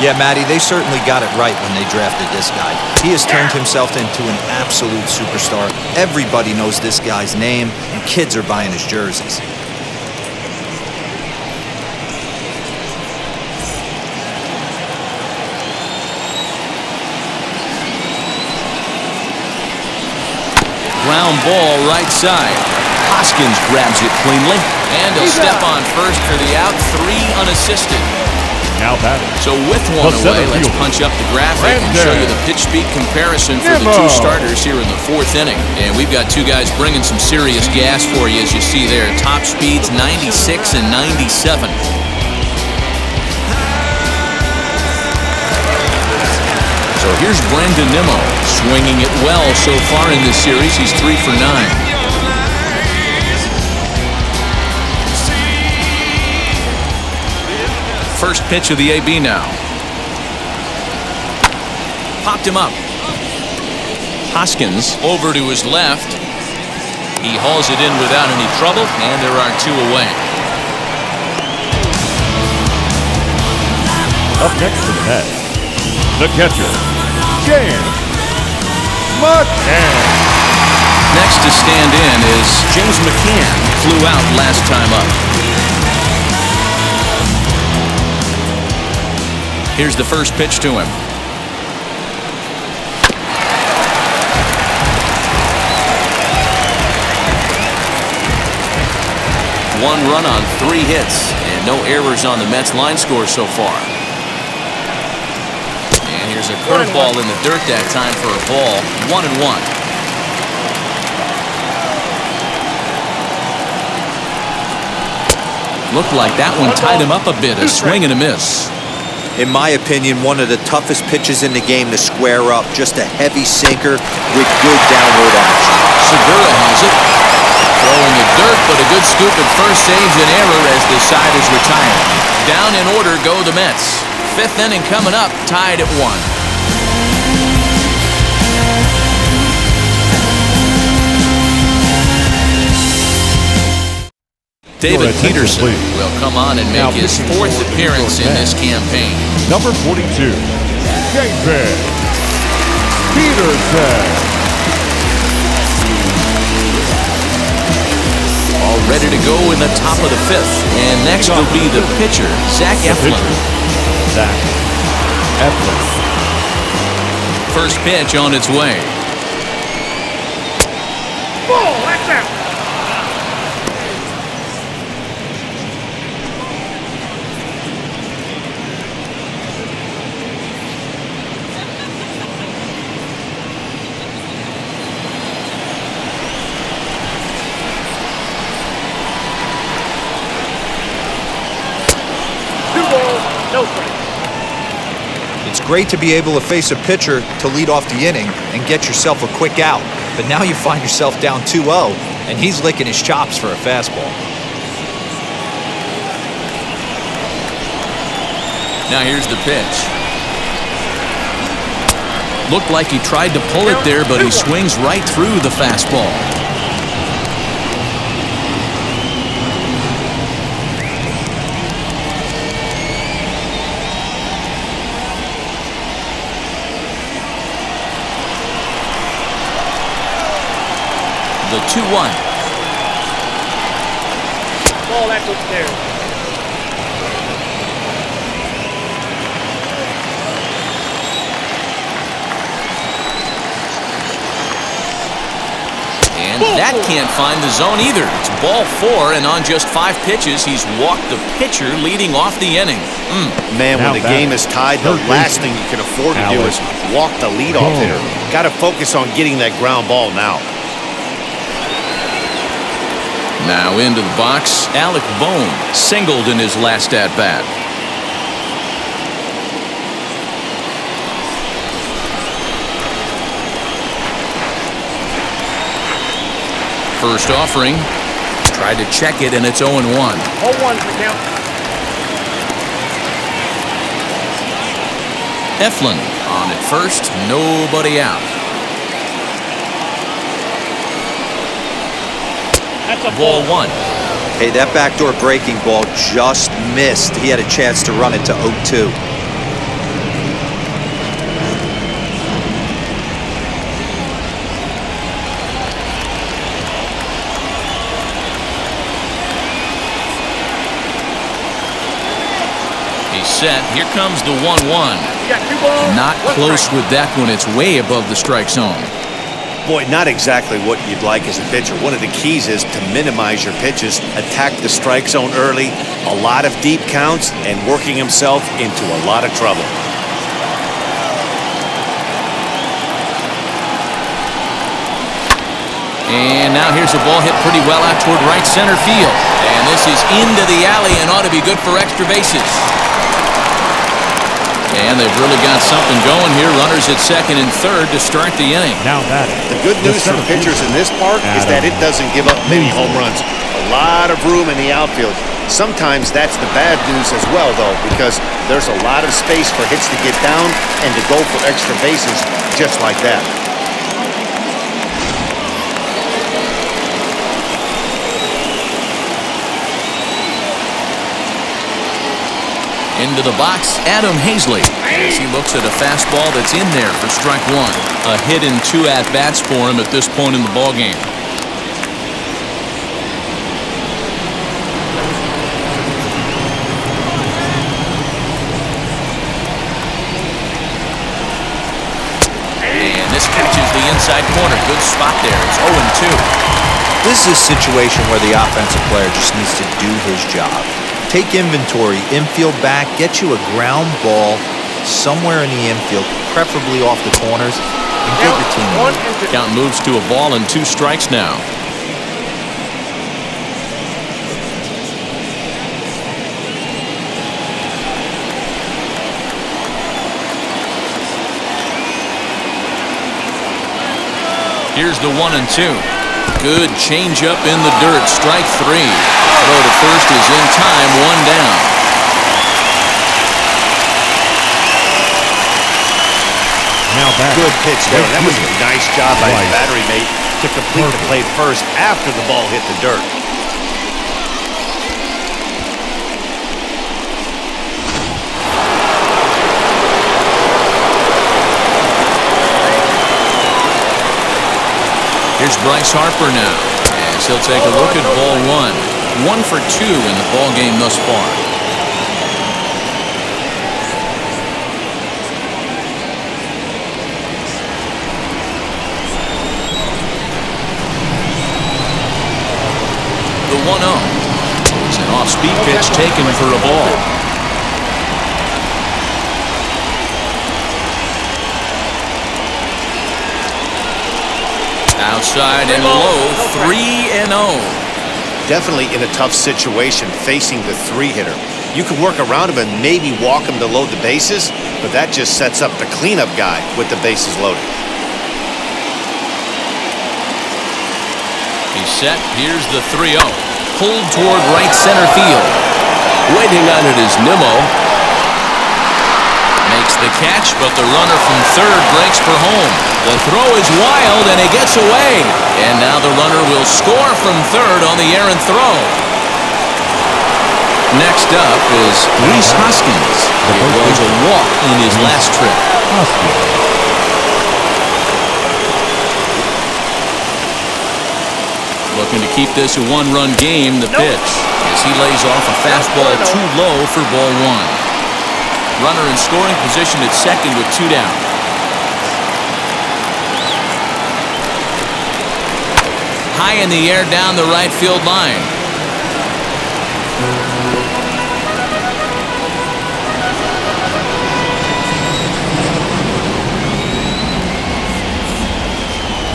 Yeah, Matty, they certainly got it right when they drafted this guy. He has turned himself into an absolute superstar. Everybody knows this guy's name, and kids are buying his jerseys. Ground ball right side. Huskins grabs it cleanly. And he'll step on first for the out. 3 unassisted. Now batting. So with 1 away, let's punch up the graphic and show you the pitch speed comparison for the 2 starters here in the 4th inning. And we've got 2 guys bringing some serious gas for you, as you see there. Top speeds 96 and 97. So here's Brendan Nimmo, swinging it well so far in this series. He's 3 for 9. First pitch of the AB now. Popped him up. Huskins over to his left. He hauls it in without any trouble, and there are 2 away. Up next to the net, the catcher, Mccann. Next to stand in is James Mccann. Flew out last time up. Here's the first pitch to him. One run on 3 hits, and no errors on the Mets line score so far. Here's a curveball in the dirt that time for a ball. 1-1. Looked like that one tied him up a bit. A swing and a miss. In my opinion, one of the toughest pitches in the game to square up. Just a heavy sinker with good downward action. Segura has it. Throwing the dirt, but a good scoop at first saves an error as the side is retired. Down in order go the Mets. 5th inning coming up, tied at 1. David Peterson will come on and make his 4th appearance in this campaign. Number 42, David Peterson. All ready to go in the top of the 5th. And next will be the pitcher, Zach Eflin. First pitch on its way. Ball, that's out. It's great to be able to face a pitcher to lead off the inning and get yourself a quick out. But now you find yourself down 2-0, and he's licking his chops for a fastball. Now here's the pitch. Looked like he tried to pull it there, but he swings right through the fastball. the 2-1. Ball, that's upstairs. And that can't find the zone either. It's ball 4, and on just 5 pitches, he's walked the pitcher leading off the inning. Man, when the game is tied, the last thing you can afford to do is walk the leadoff hitter. Got to focus on getting that ground ball now. Now into the box, Alec Bohm singled in his last at-bat. First offering, tried to check it, and it's 0-1. 0-1 for count. Eflin on at first, nobody out. That's a Ball 1. Hey, that backdoor breaking ball just missed. He had a chance to run it to 0-2. He's set. Here comes the 1-1. You got 2 balls. Not one close strike. with that one. It's way above the strike zone. Boy, not exactly what you'd like as a pitcher. One of the keys is to minimize your pitches, attack the strike zone early, a lot of deep counts, and working himself into a lot of trouble. And now here's a ball hit pretty well out toward right center field. And this is into the alley and ought to be good for extra bases. And they've really got something going here. Runners at second and third to start the inning. Now batting. The good news for pitchers in this park is that it doesn't give up many home runs. A lot of room in the outfield. Sometimes that's the bad news as well, though, because there's a lot of space for hits to get down and to go for extra bases just like that. Into the box, Adam Hazley, as he looks at a fastball that's in there for strike 1. A hit in 2 at-bats for him at this point in the ballgame. And this catches the inside corner. Good spot there. It's 0-2. This is a situation where the offensive player just needs to do his job. Take inventory, infield back, get you a ground ball somewhere in the infield, preferably off the corners, and get your team moving. Count moves to a ball and 2 strikes now. Here's the 1-2. Good changeup in the dirt. Strike 3. Throw to first is in time. 1 down. Now back. Good pitch there. That was a nice job by his battery mate to complete the play first after the ball hit the dirt. Here's Bryce Harper now, as he'll take a look at ball 1. 1 for 2 in the ball game thus far. The 1-0. It's an off-speed pitch taken for a ball. Outside and low, 3-0. Definitely in a tough situation facing the 3-hitter. You can work around him and maybe walk him to load the bases, but that just sets up the cleanup guy with the bases loaded. He's set. Here's the 3-0. Pulled toward right center field. Waiting on it is Nimmo. Makes the catch, but the runner from third breaks for home. The throw is wild, and it gets away. And now the runner will score from third on the errant throw. Next up is Bryce Huskins. It was a walk in his last trip. Looking to keep this a one-run game, the pitch. As he lays off a fastball too low for ball one. Runner in scoring position at second with 2 down. High in the air down the right field line.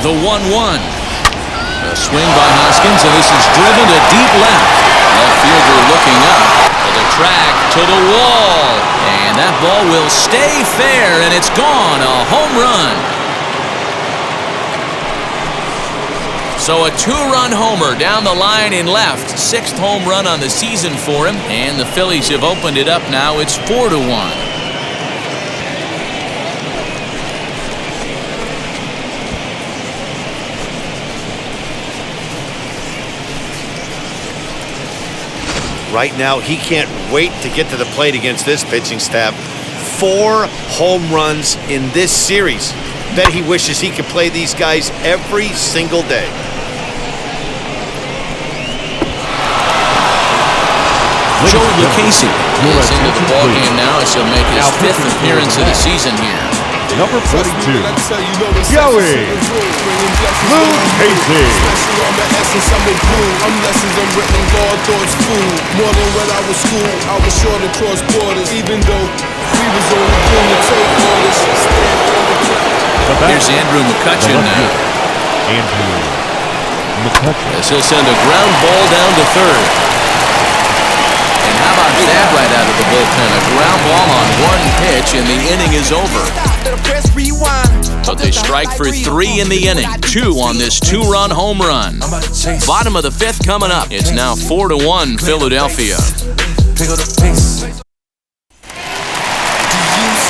The 1-1. A swing by Huskins, and this is driven to deep left. Left fielder looking up for the track to the wall. And that ball will stay fair, and it's gone. A home run. So a 2-run homer down the line in left. 6th home run on the season for him. And the Phillies have opened it up now. It's 4-1. Right now, he can't wait to get to the plate against this pitching staff. 4 home runs in this series. Bet he wishes he could play these guys every single day. Joe Lucchesi is into the ballgame now as he'll make his 5th appearance of the season here. Number 42, Joey Lucchesi. I'm lessons unwritten, God thoughts food. More than when I was school, I was sure to cross borders. Even though we was only doing the take orders. Here's Andrew Mccutchen now. Andrew Mccutchen. As he'll send a ground ball down to third. And how about that right out of the bullpen? A ground ball on 1 pitch, and the inning is over. But they strike for 3 in the inning. 2 on this 2-run home run. Bottom of the 5th coming up. It's now 4-1 Philadelphia.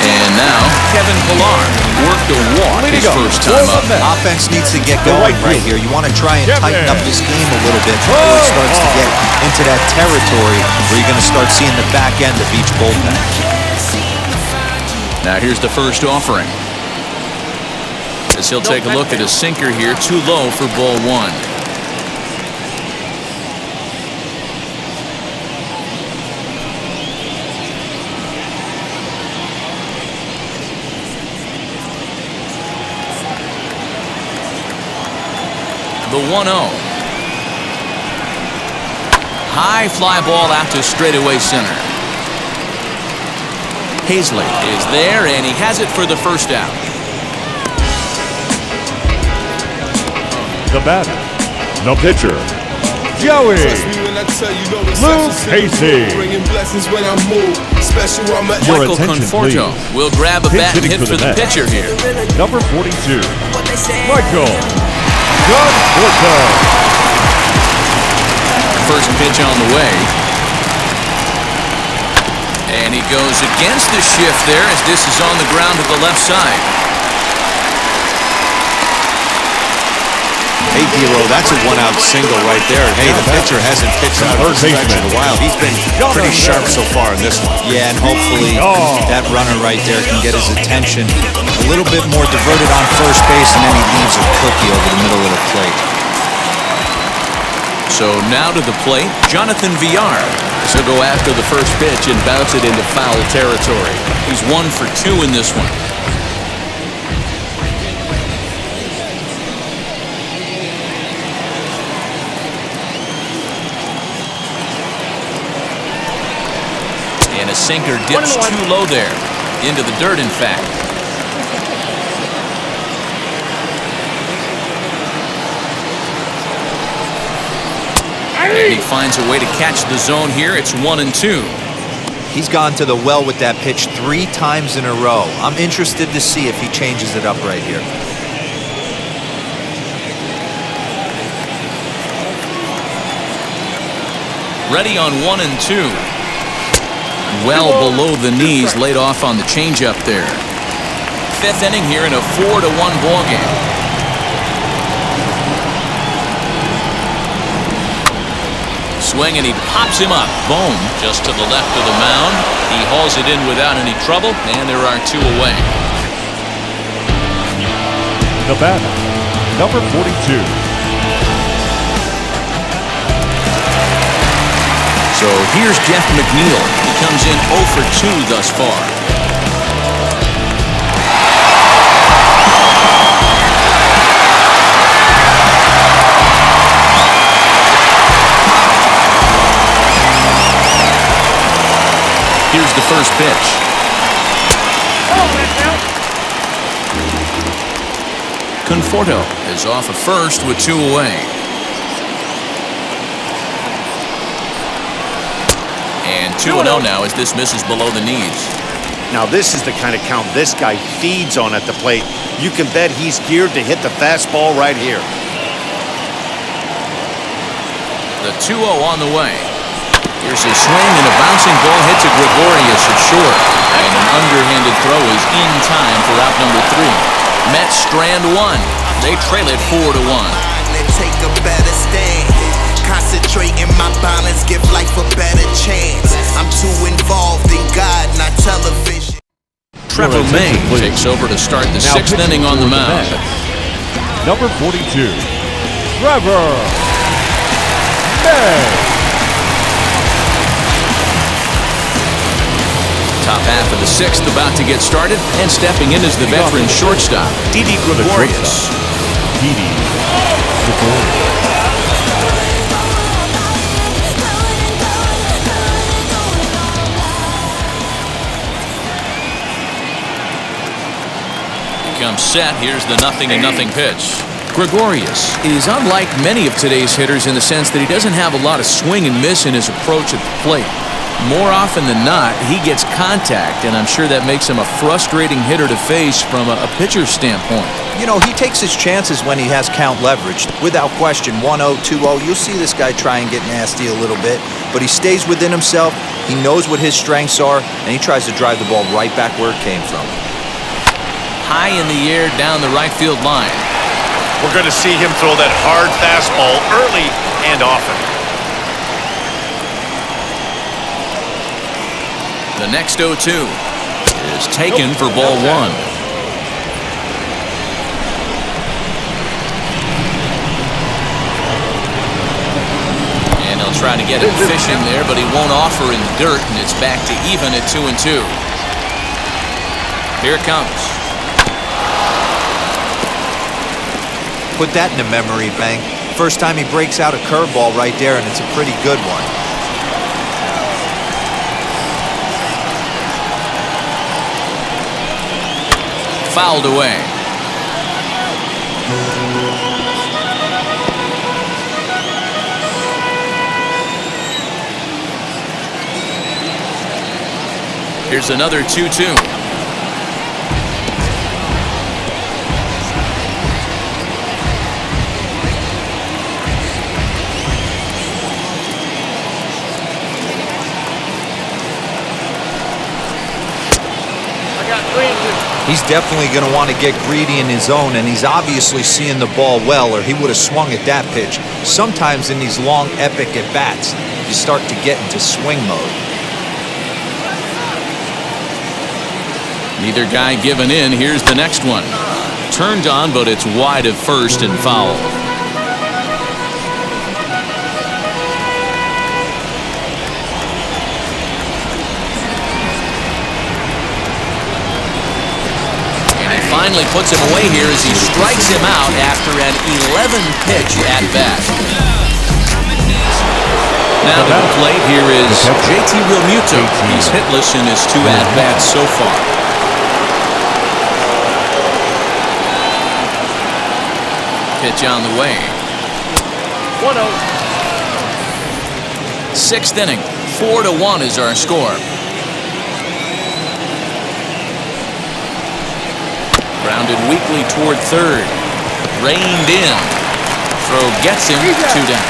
And now Kevin Pillar worked a walk his first time up. Offense needs to get going right here. You want to try and tighten up this game a little bit before it starts to get into that territory where you're going to start seeing the back end of each bullpen. Now here's the first offering. As he'll take a look at a sinker here, too low for ball 1. The 1-0. High fly ball out to straightaway center. Hazley is there, and he has it for the first out. The batter, the pitcher, Joey Lucchesi. Michael Conforto will grab a bat and hit for the pitcher here. Number 42, Michael Conforto. First pitch on the way. And he goes against the shift there as this is on the ground to the left side. Hey, D-Row, that's a 1-out single right there. Hey, the pitcher hasn't pitched out of this stretch in a while. He's been pretty sharp so far in this one. Yeah, and hopefully that runner right there can get his attention a little bit more diverted on first base, and then he leaves a cookie over the middle of the plate. So now to the plate, Jonathan Villar. So go after the first pitch and bounce it into foul territory. He's 1 for 2 in this one. And a sinker dips too low there. Into the dirt, in fact. And he finds a way to catch the zone here. It's 1-2. He's gone to the well with that pitch 3 times in a row. I'm interested to see if he changes it up right here. Ready on 1-2. Well below the knees, laid off on the changeup there. 5th inning here in a 4-1 ball game. Swing, and he pops him up. Boom, just to the left of the mound. He hauls it in without any trouble, and there are 2 away. The batter, number 42, So here's Jeff Mcneal. He comes in 0 for 2 thus far. Here's the first pitch. Conforto is off at first with 2 away. And 2-0 now as this misses below the knees. Now this is the kind of count this guy feeds on at the plate. You can bet he's geared to hit the fastball right here. The 2-0 on the way. Here's his swing, and a bouncing ball hit to Gregorius at short. And an underhanded throw is in time for out number 3. Mets strand 1. They trail it 4-1. Take a better stand. Concentrate in my balance, give life a better chance. I'm too involved in God, not television. Trevor May takes over to start the 6th inning on the mound. Number 42, Trevor May. Top half of the 6th about to get started, and stepping in is the veteran shortstop, Didi Gregorius. Didi Gregorius. Comes set. Here's the 0-0 pitch. Gregorius is unlike many of today's hitters in the sense that he doesn't have a lot of swing and miss in his approach at the plate. More often than not, he gets contact, and I'm sure that makes him a frustrating hitter to face from a pitcher's standpoint. You know, he takes his chances when he has count leveraged. Without question, 1-0, 2-0, you'll see this guy try and get nasty a little bit, but he stays within himself, he knows what his strengths are, and he tries to drive the ball right back where it came from. High in the air down the right field line. We're going to see him throw that hard fastball early and often. The next 0-2 is taken for ball 1. And he'll try to get it fishing there, but he won't offer in the dirt, and it's back to even at 2-2. Here it comes. Put that in a memory bank. First time he breaks out a curveball right there, and it's a pretty good one. Fouled away. Here's another 2-2. He's definitely going to want to get greedy in his zone, and he's obviously seeing the ball well, or he would have swung at that pitch. Sometimes in these long, epic at-bats, you start to get into swing mode. Neither guy giving in. Here's the next one. Turned on, but it's wide at first and foul. Finally puts him away here as he strikes him out after an 11-pitch at-bat. Now to the plate, here is JT Realmuto. He's hitless in his 2 at-bats so far. Pitch on the way. 1-0. 6th inning, 4-1 is our score. Grounded weakly toward third. Reined in. Throw gets him 2 down.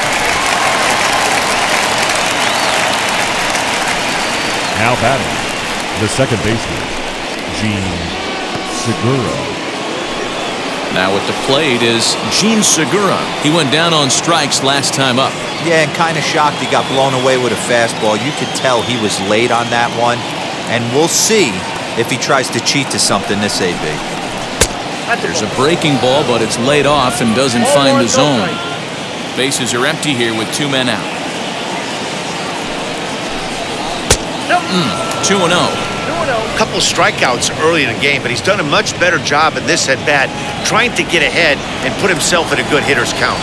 Now batting, the second baseman, Gene Segura. Now at the plate is Gene Segura. He went down on strikes last time up. Yeah, and kind of shocked he got blown away with a fastball. You could tell he was late on that one, and we'll see if he tries to cheat to something this AB. There's a breaking ball, but it's laid off and doesn't find the zone. Bases are empty here with 2 men out. 2-0. A couple strikeouts early in the game, but he's done a much better job in this at-bat trying to get ahead and put himself in a good hitter's count.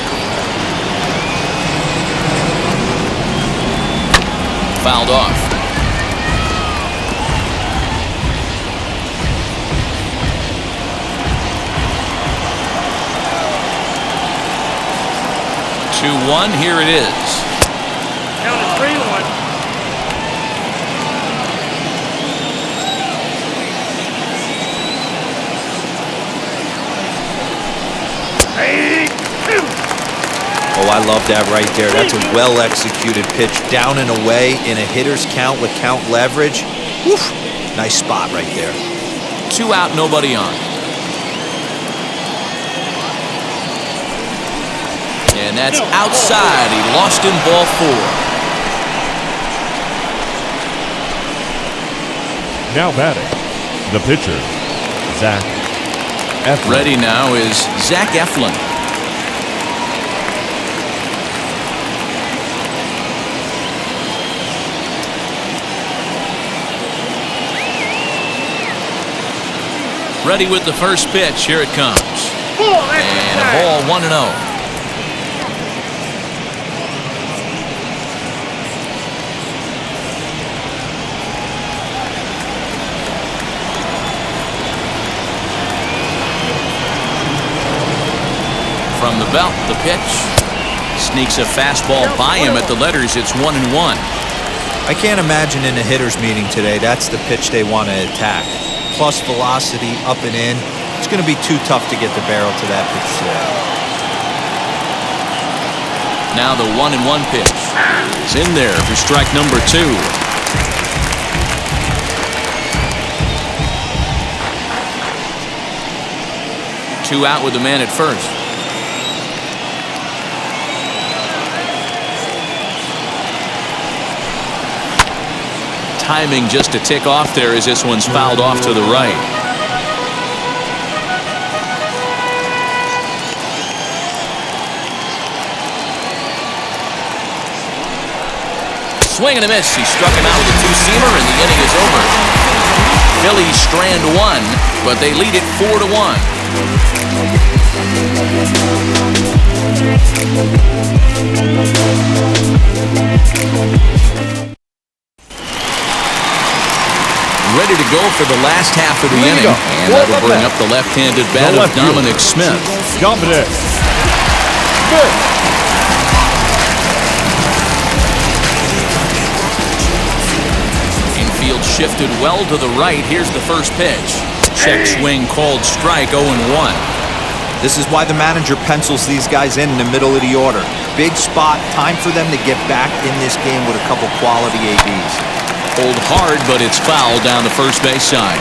Fouled off. Two-one. Here it is. Count is 3-1. Oh, I love that right there. That's a well-executed pitch. Down and away in a hitter's count with count leverage. Woof. Nice spot right there. 2 out, nobody on. And that's outside. He lost in ball 4. Now batting, the pitcher, Zach Eflin. Ready now is Zach Eflin. Ready with the first pitch. Here it comes. And a ball 1-0. From the belt, the pitch. Sneaks a fastball by him at the letters. It's 1-1. I can't imagine in a hitter's meeting today that's the pitch they want to attack. Plus velocity, up and in. It's going to be too tough to get the barrel to that pitch today. Now the 1-1 pitch. It's in there for strike number 2. Two out with the man at first. Timing just a tick off there as this one's fouled off to the right. Swing and a miss. He struck him out with a two-seamer, and the inning is over. Phillies strand 1, but they lead it 4-1. Ready to go for the last half of the inning, and that'll bring up the left-handed bat of Dominic Smith. Dominic Smith. Infield shifted well to the right. Here's the first pitch. Check swing called strike. 0-1. This is why the manager pencils these guys in the middle of the order. Big spot, time for them to get back in this game with a couple quality ABs. Hold hard, but it's foul down the first base side.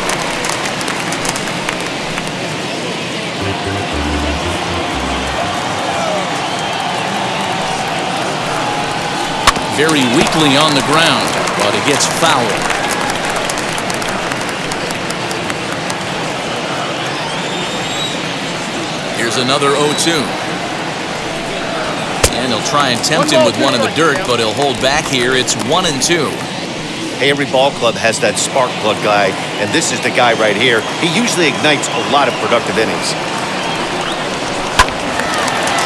Very weakly on the ground, but it gets fouled. Here's another 0-2. And he'll try and tempt him with one in the dirt, but he'll hold back here. It's 1-2. Hey, every ball club has that spark plug guy, and this is the guy right here. He usually ignites a lot of productive innings.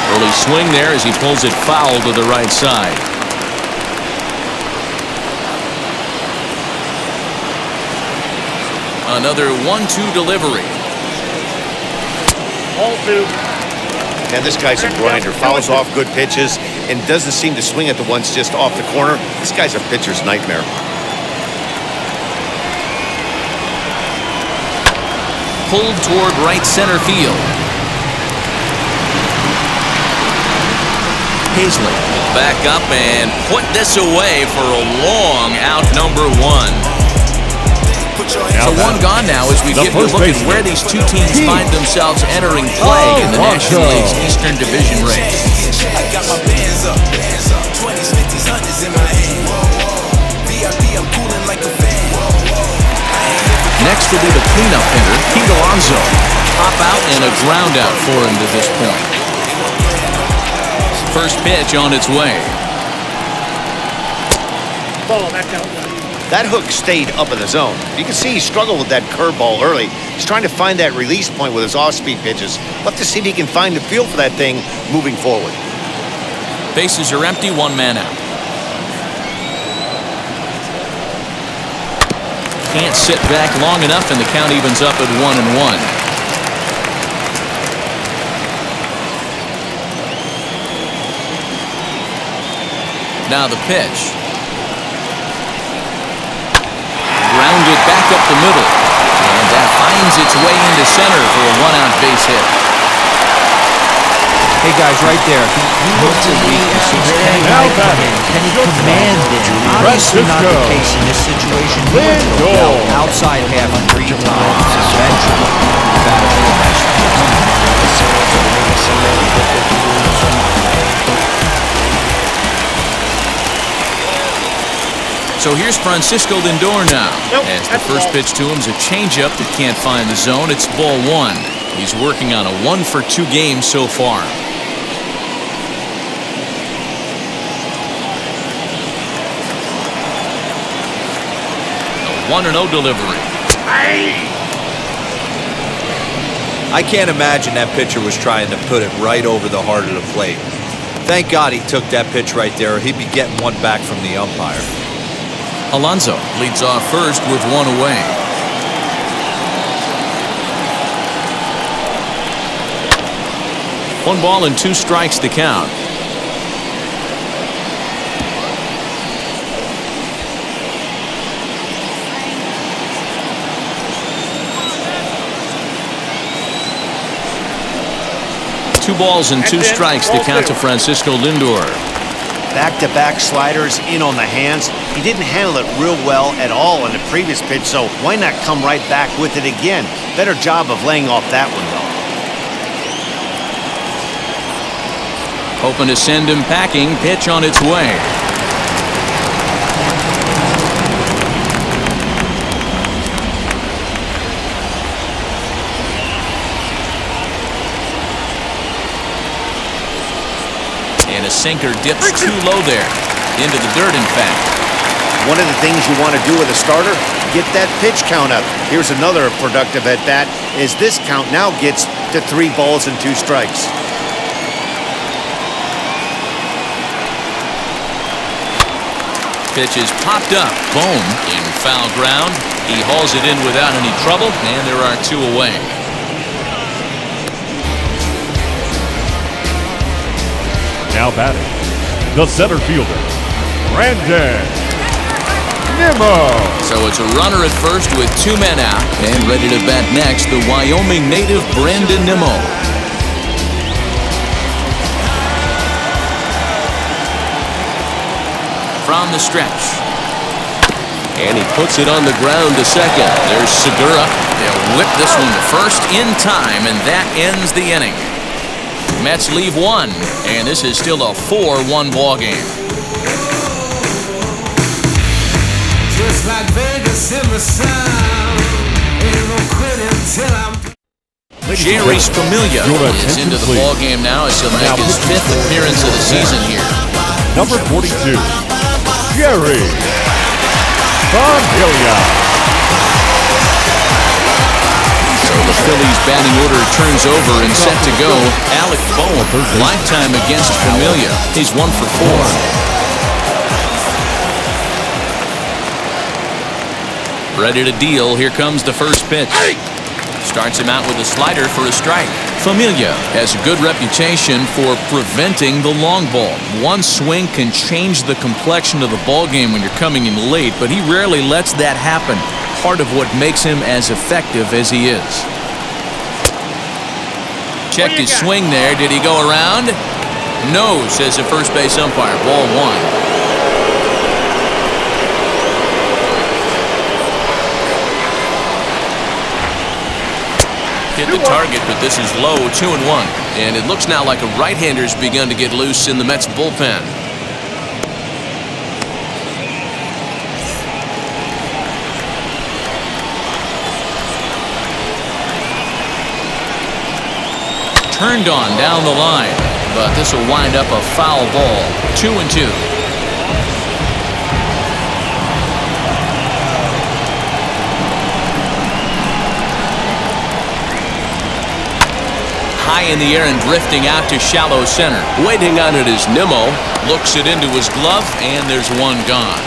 Early swing there as he pulls it foul to the right side. Another 1-2 delivery. Ball 2. And this guy's a grinder. Fouls off good pitches and doesn't seem to swing at the ones just off the corner. This guy's a pitcher's nightmare. Pulled toward right center field. Hazley will back up and put this away for a long out number 1. So one gone now as we get to look at where these two teams find themselves entering play in the National League's Eastern Division race. I got my bands up, 20s, 50s, 100s in my hand. VIP, I'm cooling like a fan. Next will be the cleanup hitter, Pete Alonso. Pop out and a ground out for him to this point. First pitch on its way. Ball, that count. That hook stayed up in the zone. You can see he struggled with that curveball early. He's trying to find that release point with his off-speed pitches. We'll have to see if he can find the feel for that thing moving forward. Bases are empty, one man out. Can't sit back long enough, and the count evens up at 1-1. Now the pitch. Grounded back up the middle. And that finds its way into center for a one-out base hit. Hey guys, right there. He looks at weaknesses. Can he command it? Obviously not the case in this situation. Lindor. Outside half 3 times. Eventually, the batter will match. So here's Francisco Lindor now. As the first pitch to him is a changeup that can't find the zone. It's ball 1. He's working on a 1-for-2 game so far. A 1-0 delivery. I can't imagine that pitcher was trying to put it right over the heart of the plate. Thank God he took that pitch right there, or he'd be getting one back from the umpire. Alonso leads off first with 1 away. One ball and 2 strikes to count. Two balls and 2 strikes to count to Francisco Lindor. Back-to-back sliders in on the hands. He didn't handle it real well at all in the previous pitch, so why not come right back with it again? Better job of laying off that one, though. Hoping to send him packing. Pitch on its way. And a sinker dips too low there. Into the dirt, in fact. One of the things you want to do with a starter, get that pitch count up. Here's another productive at-bat, as this count now gets to 3 balls and 2 strikes. Pitch is popped up. Boom. In foul ground. He hauls it in without any trouble, and there are 2 away. Now batting, the center fielder, Brandon Nimmo. So it's a runner at first with 2 men out, and ready to bat next, the Wyoming native Brandon Nimmo. From the stretch. And he puts it on the ground to second. There's Segura. They'll whip this one to first in time, and that ends the inning. Mets leave 1, and this is still a 4-1 ball game. Just like Vegas in the sun, ain't no quitting till I'm. Jerry Familia is into the ball game now as he'll make his 5th appearance of the season here. Number 42, Jerry Familia. So the Phillies batting order turns over and set to go. Alec Boehm, lifetime against Familia. He's 1 for 4. Ready to deal. Here comes the first pitch. Starts him out with a slider for a strike. Familia has a good reputation for preventing the long ball. One swing can change the complexion of the ball game when you're coming in late, but he rarely lets that happen. Part of what makes him as effective as he is. Checked his swing there. Did he go around? No, says the first base umpire. Ball 1. Hit the target, but this is low, 2-1. And it looks now like a right-hander's begun to get loose in the Mets bullpen. Turned on down the line, but this will wind up a foul ball. 2-2. high in the air and drifting out to shallow center. Waiting on it is Nimmo. Looks it into his glove, and there's one gone.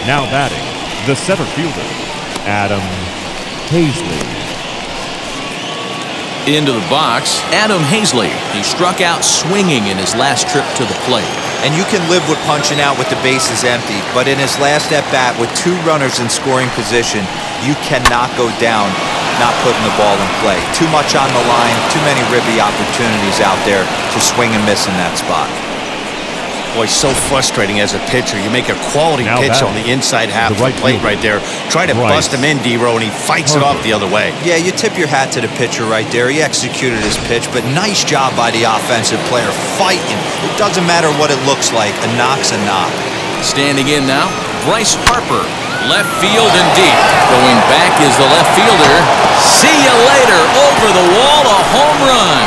Now batting, the center fielder, Adam Hazley. Into the box, Adam Hazley. He struck out swinging in his last trip to the plate. And you can live with punching out with the bases empty, but in his last at-bat with 2 runners in scoring position, you cannot go down not putting the ball in play. Too much on the line, too many ribby opportunities out there to swing and miss in that spot. Boy, so frustrating as a pitcher. You make a quality pitch on the inside half of the plate right there. Try to bust him in, D-Row, and he fights it off the other way. Yeah, you tip your hat to the pitcher right there. He executed his pitch, but nice job by the offensive player fighting. It doesn't matter what it looks like. A knock's a knock. Standing in now, Bryce Harper. Left field and deep. Going back is the left fielder. See you later. Over the wall, a home run.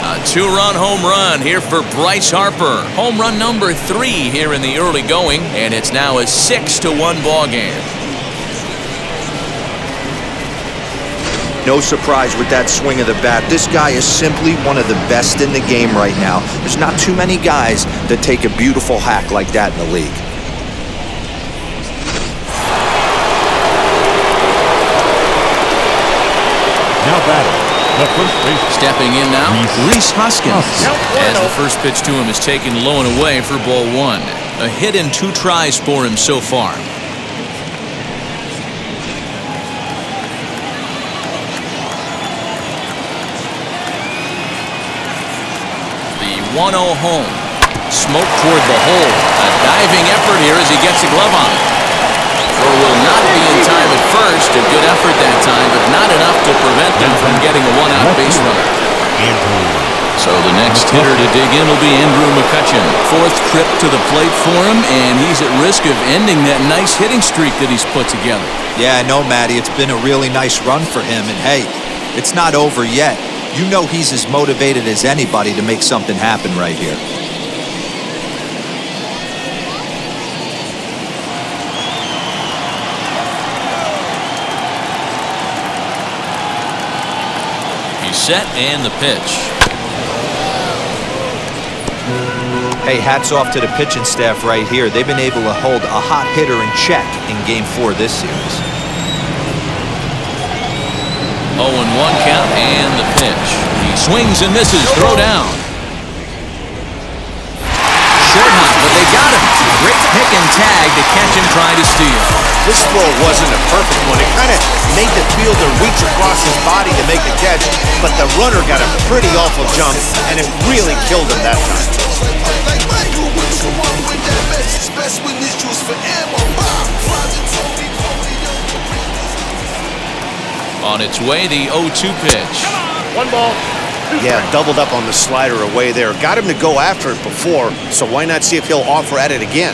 A 2-run home run here for Bryce Harper. Home run number 3 here in the early going, and it's now a 6-1 ball game. No surprise with that swing of the bat. This guy is simply one of the best in the game right now. There's not too many guys that take a beautiful hack like that in the league. Now batting, the first baseman. Stepping in now, Rhys Huskins. As the first pitch to him is taken low and away for ball 1. A hit in 2 tries for him so far. The 1-0 home. Smoke toward the hole. A diving effort here as he gets a glove on it. Throw will not be in time at first. A good effort that time, but not enough to prevent them from getting a 1-out base runner. So the next hitter to dig in will be Andrew Mccutchen. 4th trip to the plate for him, and he's at risk of ending that nice hitting streak that he's put together. Yeah, I know, Matty. It's been a really nice run for him, and hey, it's not over yet. You know he's as motivated as anybody to make something happen right here. Set and the pitch. Hey, hats off to the pitching staff right here. They've been able to hold a hot hitter in check in Game 4 this series. 0-1 count and the pitch. He swings and misses. Throw down. Short hop, but they got him. Great pick and tag to catch him trying to steal. This throw wasn't a perfect one. It kind of made the fielder reach across his body to make the catch, but the runner got a pretty awful jump, and it really killed him that time. On its way, the 0-2 pitch. 1 ball. Yeah, doubled up on the slider away there. Got him to go after it before, so why not see if he'll offer at it again?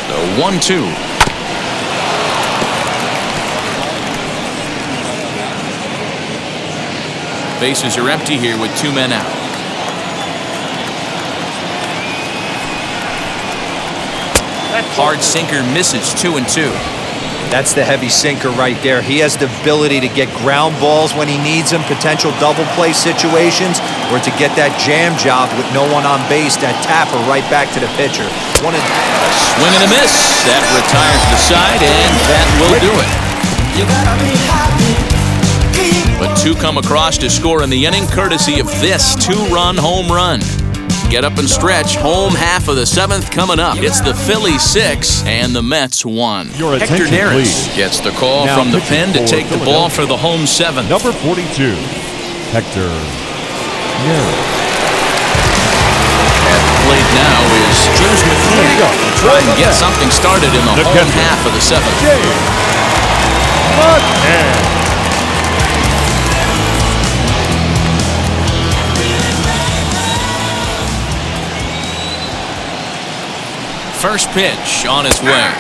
The 1-2. Bases are empty here with 2 men out. Hard sinker misses. 2-2. That's the heavy sinker right there. He has the ability to get ground balls when he needs them, potential double play situations, or to get that jam job with no one on base, that tapper right back to the pitcher. A swing and a miss. That retires the side, and that will do it. But 2 come across to score in the inning, courtesy of this 2-run home run. Get up and stretch. Home half of the 7th coming up. It's the Phillies 6 and the Mets 1. Hector Neris gets the call now from the pen to take the ball for the home 7th. Number 42, Hector Neris. At the plate now is James Mcneal. Try and get something started in the home half of the 7th. Mccann. First pitch on its way.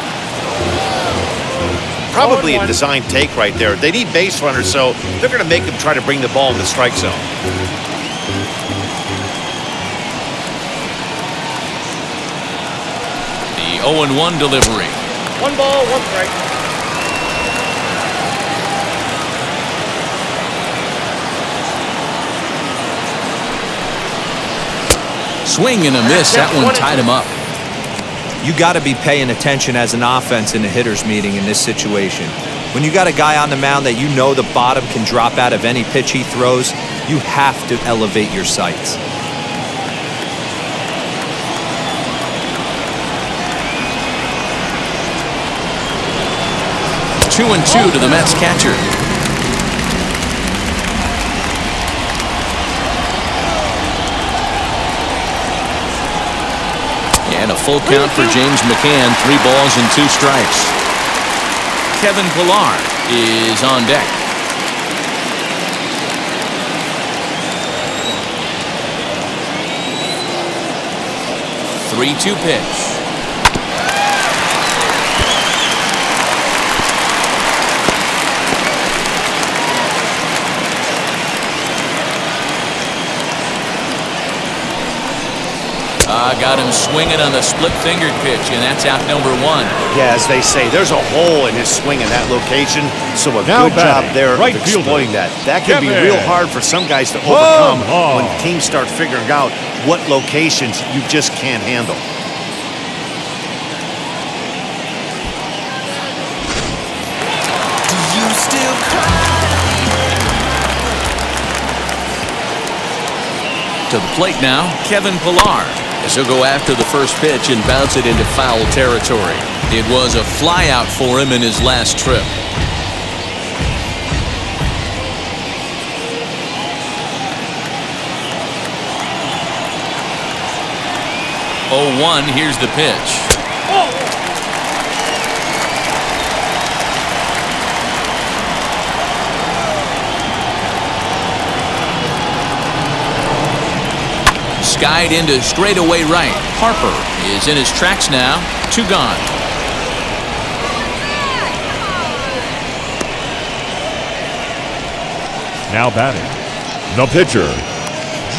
Probably a design take right there. They need base runners, so they're going to make them try to bring the ball in the strike zone. The 0-1 delivery. 1 ball, 1 strike. Swing and a miss. That one tied him up. You got to be paying attention as an offense in a hitter's meeting in this situation. When you got a guy on the mound that you know the bottom can drop out of any pitch he throws, you have to elevate your sights. Two and two to the Mets catcher. And a full count for James Mccann. 3 balls and 2 strikes. Kevin Pillar is on deck. Three-two pitch. Got him swinging on the split-fingered pitch, and that's out number 1. Yeah, as they say, there's a hole in his swing in that location, so a good job there of exploiting that. That can be real hard for some guys to overcome when teams start figuring out what locations you just can't handle. Do you still cry? To the plate now, Kevin Pillar. As he'll go after the first pitch and bounce it into foul territory. It was a flyout for him in his last trip. 0-1, here's the pitch. Skied into straightaway right. Harper is in his tracks now. 2 gone. Now batting, the pitcher,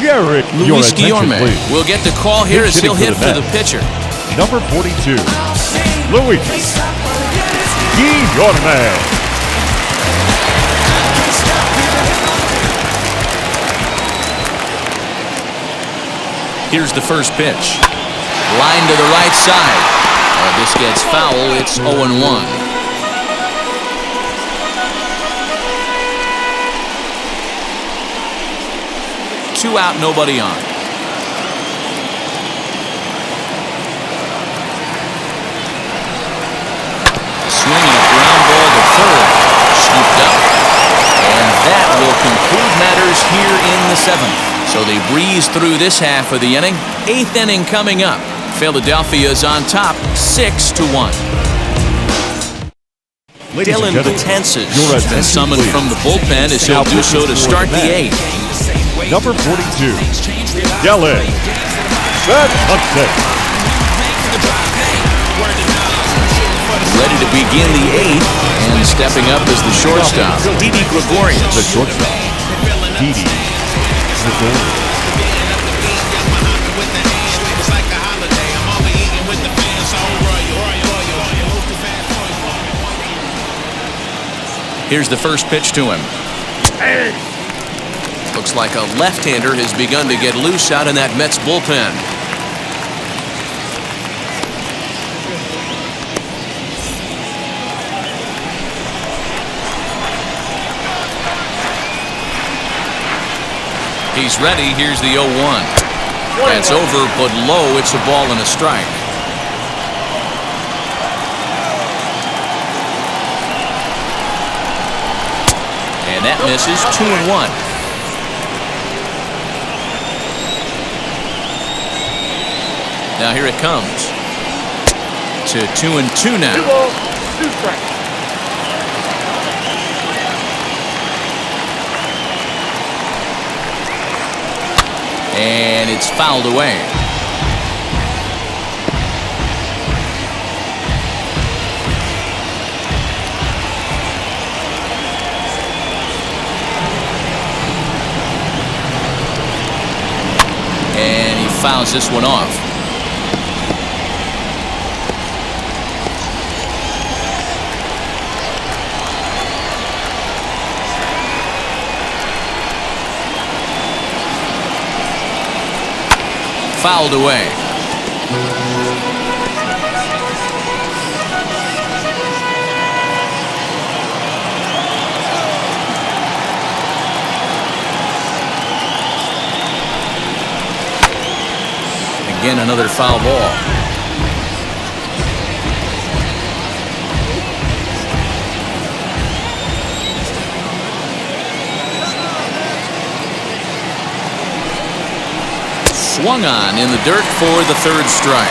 Jarek. Luis Guillorme will get the call here as he'll hit for the pitcher. Number 42, Luis Guillorme. Here's the first pitch. Line to the right side. This gets foul. It's 0-1. Two out, nobody on. Swinging a ground ball to third. Scooped up. And that will conclude matters here in the 7th. So they breeze through this half of the inning. 8th inning coming up. Philadelphia's on top, 6-1. Dylan Betances has been summoned from the bullpen as he'll do so to start the 8th. Number 42, Dylan Betances. Ready to begin the 8th, and stepping up as the shortstop, Didi Gregorius. The shortstop, Didi Gregorius. Here's the first pitch to him. Looks like a left-hander has begun to get loose out in that Mets bullpen. He's ready. Here's the 0-1. That's over, but low. It's a ball and a strike. And that misses. 2-1. Now here it comes. To 2-2 now. 2 balls, 2 strikes. And it's fouled away. fouls this one off. Fouled away. Again, another foul ball. Swung on in the dirt for the third strike.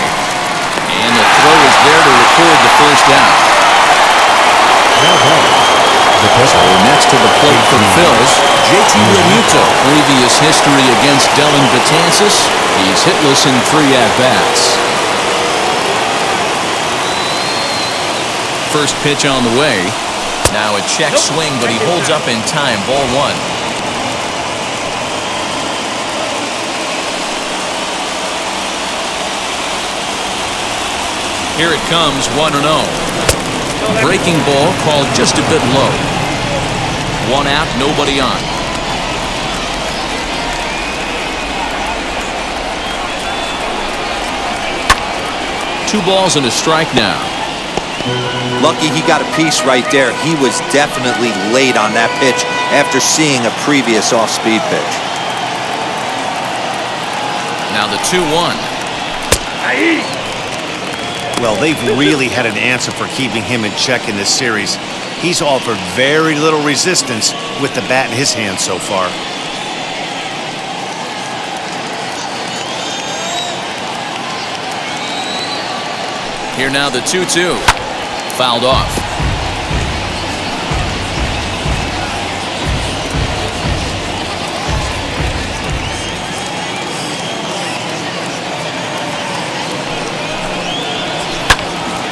And the throw is there to record the first down. So next to the plate for the Phillies, JT Realmuto. Previous history against Dellin Betances. He's hitless in 3 at-bats. First pitch on the way. Now a check swing, but he holds up in time. Ball 1. Here it comes, 1-0. Breaking ball called just a bit low. 1 out, nobody on. Two balls and a strike now. Lucky he got a piece right there. He was definitely late on that pitch after seeing a previous off-speed pitch. Now the 2-1. Well, they've really had an answer for keeping him in check in this series. He's offered very little resistance with the bat in his hand so far. Here now the 2-2. Fouled off.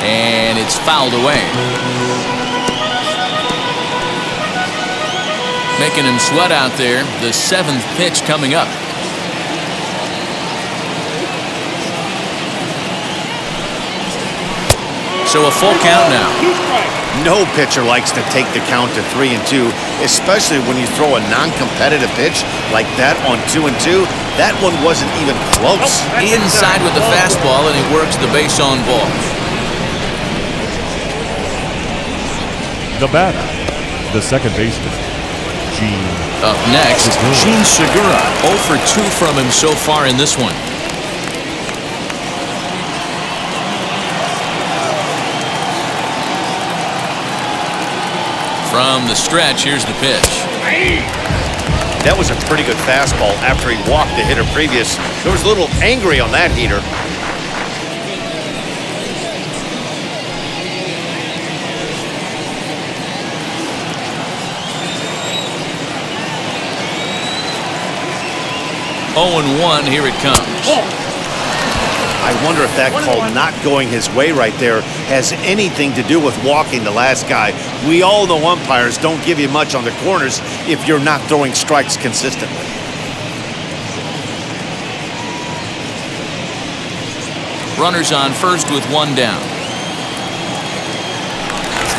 And it's fouled away. Making him sweat out there. The 7th pitch coming up. So a full count now. No pitcher likes to take the count to 3-2, especially when you throw a non-competitive pitch like that on 2-2. That one wasn't even close. Inside with the fastball, and he works the base on ball. The batter, the second baseman, Gene. Up next, Gene Segura. 0 for 2 from him so far in this one. From the stretch, here's the pitch. That was a pretty good fastball after he walked the hitter previous. There was a little angry on that heater. Oh, 0-1, here it comes. I wonder if that call not going his way right there has anything to do with walking the last guy. We all know umpires don't give you much on the corners if you're not throwing strikes consistently. Runners on first with 1 down.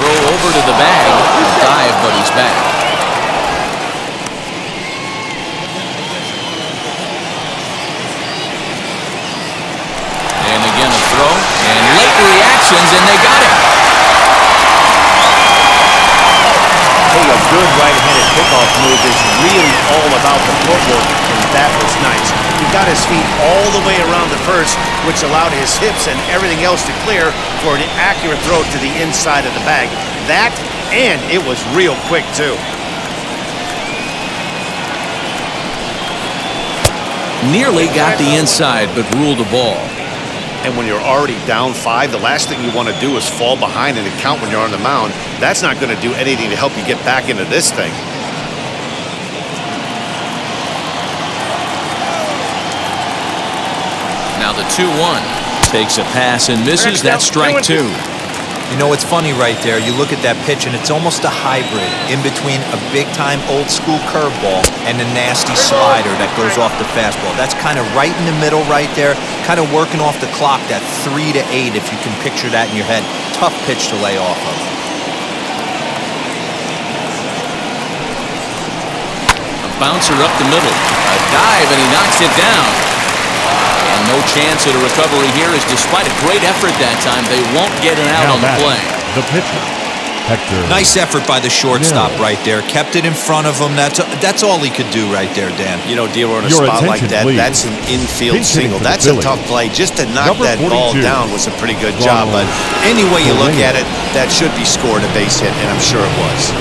Throw over to the bag. Dive, but he's back. And late reactions, and they got him. Hey, a good right-handed kickoff move is really all about the footwork, and that was nice. He got his feet all the way around the first, which allowed his hips and everything else to clear for an accurate throw to the inside of the bag. That, and it was real quick, too. Nearly got the inside, but ruled a ball. And when you're already down 5, the last thing you want to do is fall behind in the count when you're on the mound. That's not going to do anything to help you get back into this thing. Now the 2-1. Takes a pass and misses. That's strike 2. You know, it's funny right there. You look at that pitch, and it's almost a hybrid in between a big-time old-school curveball and a nasty slider that goes off the fastball. That's kind of right in the middle right there, kind of working off the clock, that 3 to 8, if you can picture that in your head. Tough pitch to lay off of. A bouncer up the middle. A dive, and he knocks it down. And no chance at a recovery here, as despite a great effort that time, they won't get an out on the play. The pitcher, Hector. Nice effort by the shortstop right there. Kept it in front of him. That's all he could do right there, Dan. You know, Dero, in a spot like that, that's an infield single. That's a tough play. Just to knock that ball down was a pretty good job. But any way you look at it, that should be scored a base hit, and I'm sure it was.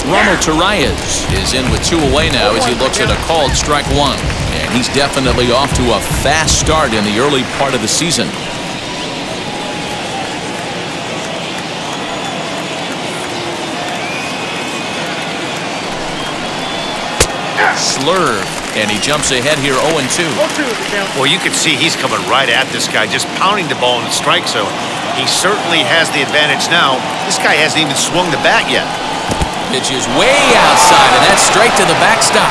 Ronald Torreyes is in with 2 away now as he looks at a called strike 1. And he's definitely off to a fast start in the early part of the season. Slurve, and he jumps ahead here 0-2. Well, you can see he's coming right at this guy, just pounding the ball in the strike zone. He certainly has the advantage now. This guy hasn't even swung the bat yet. Pitch is way outside, and that's straight to the backstop.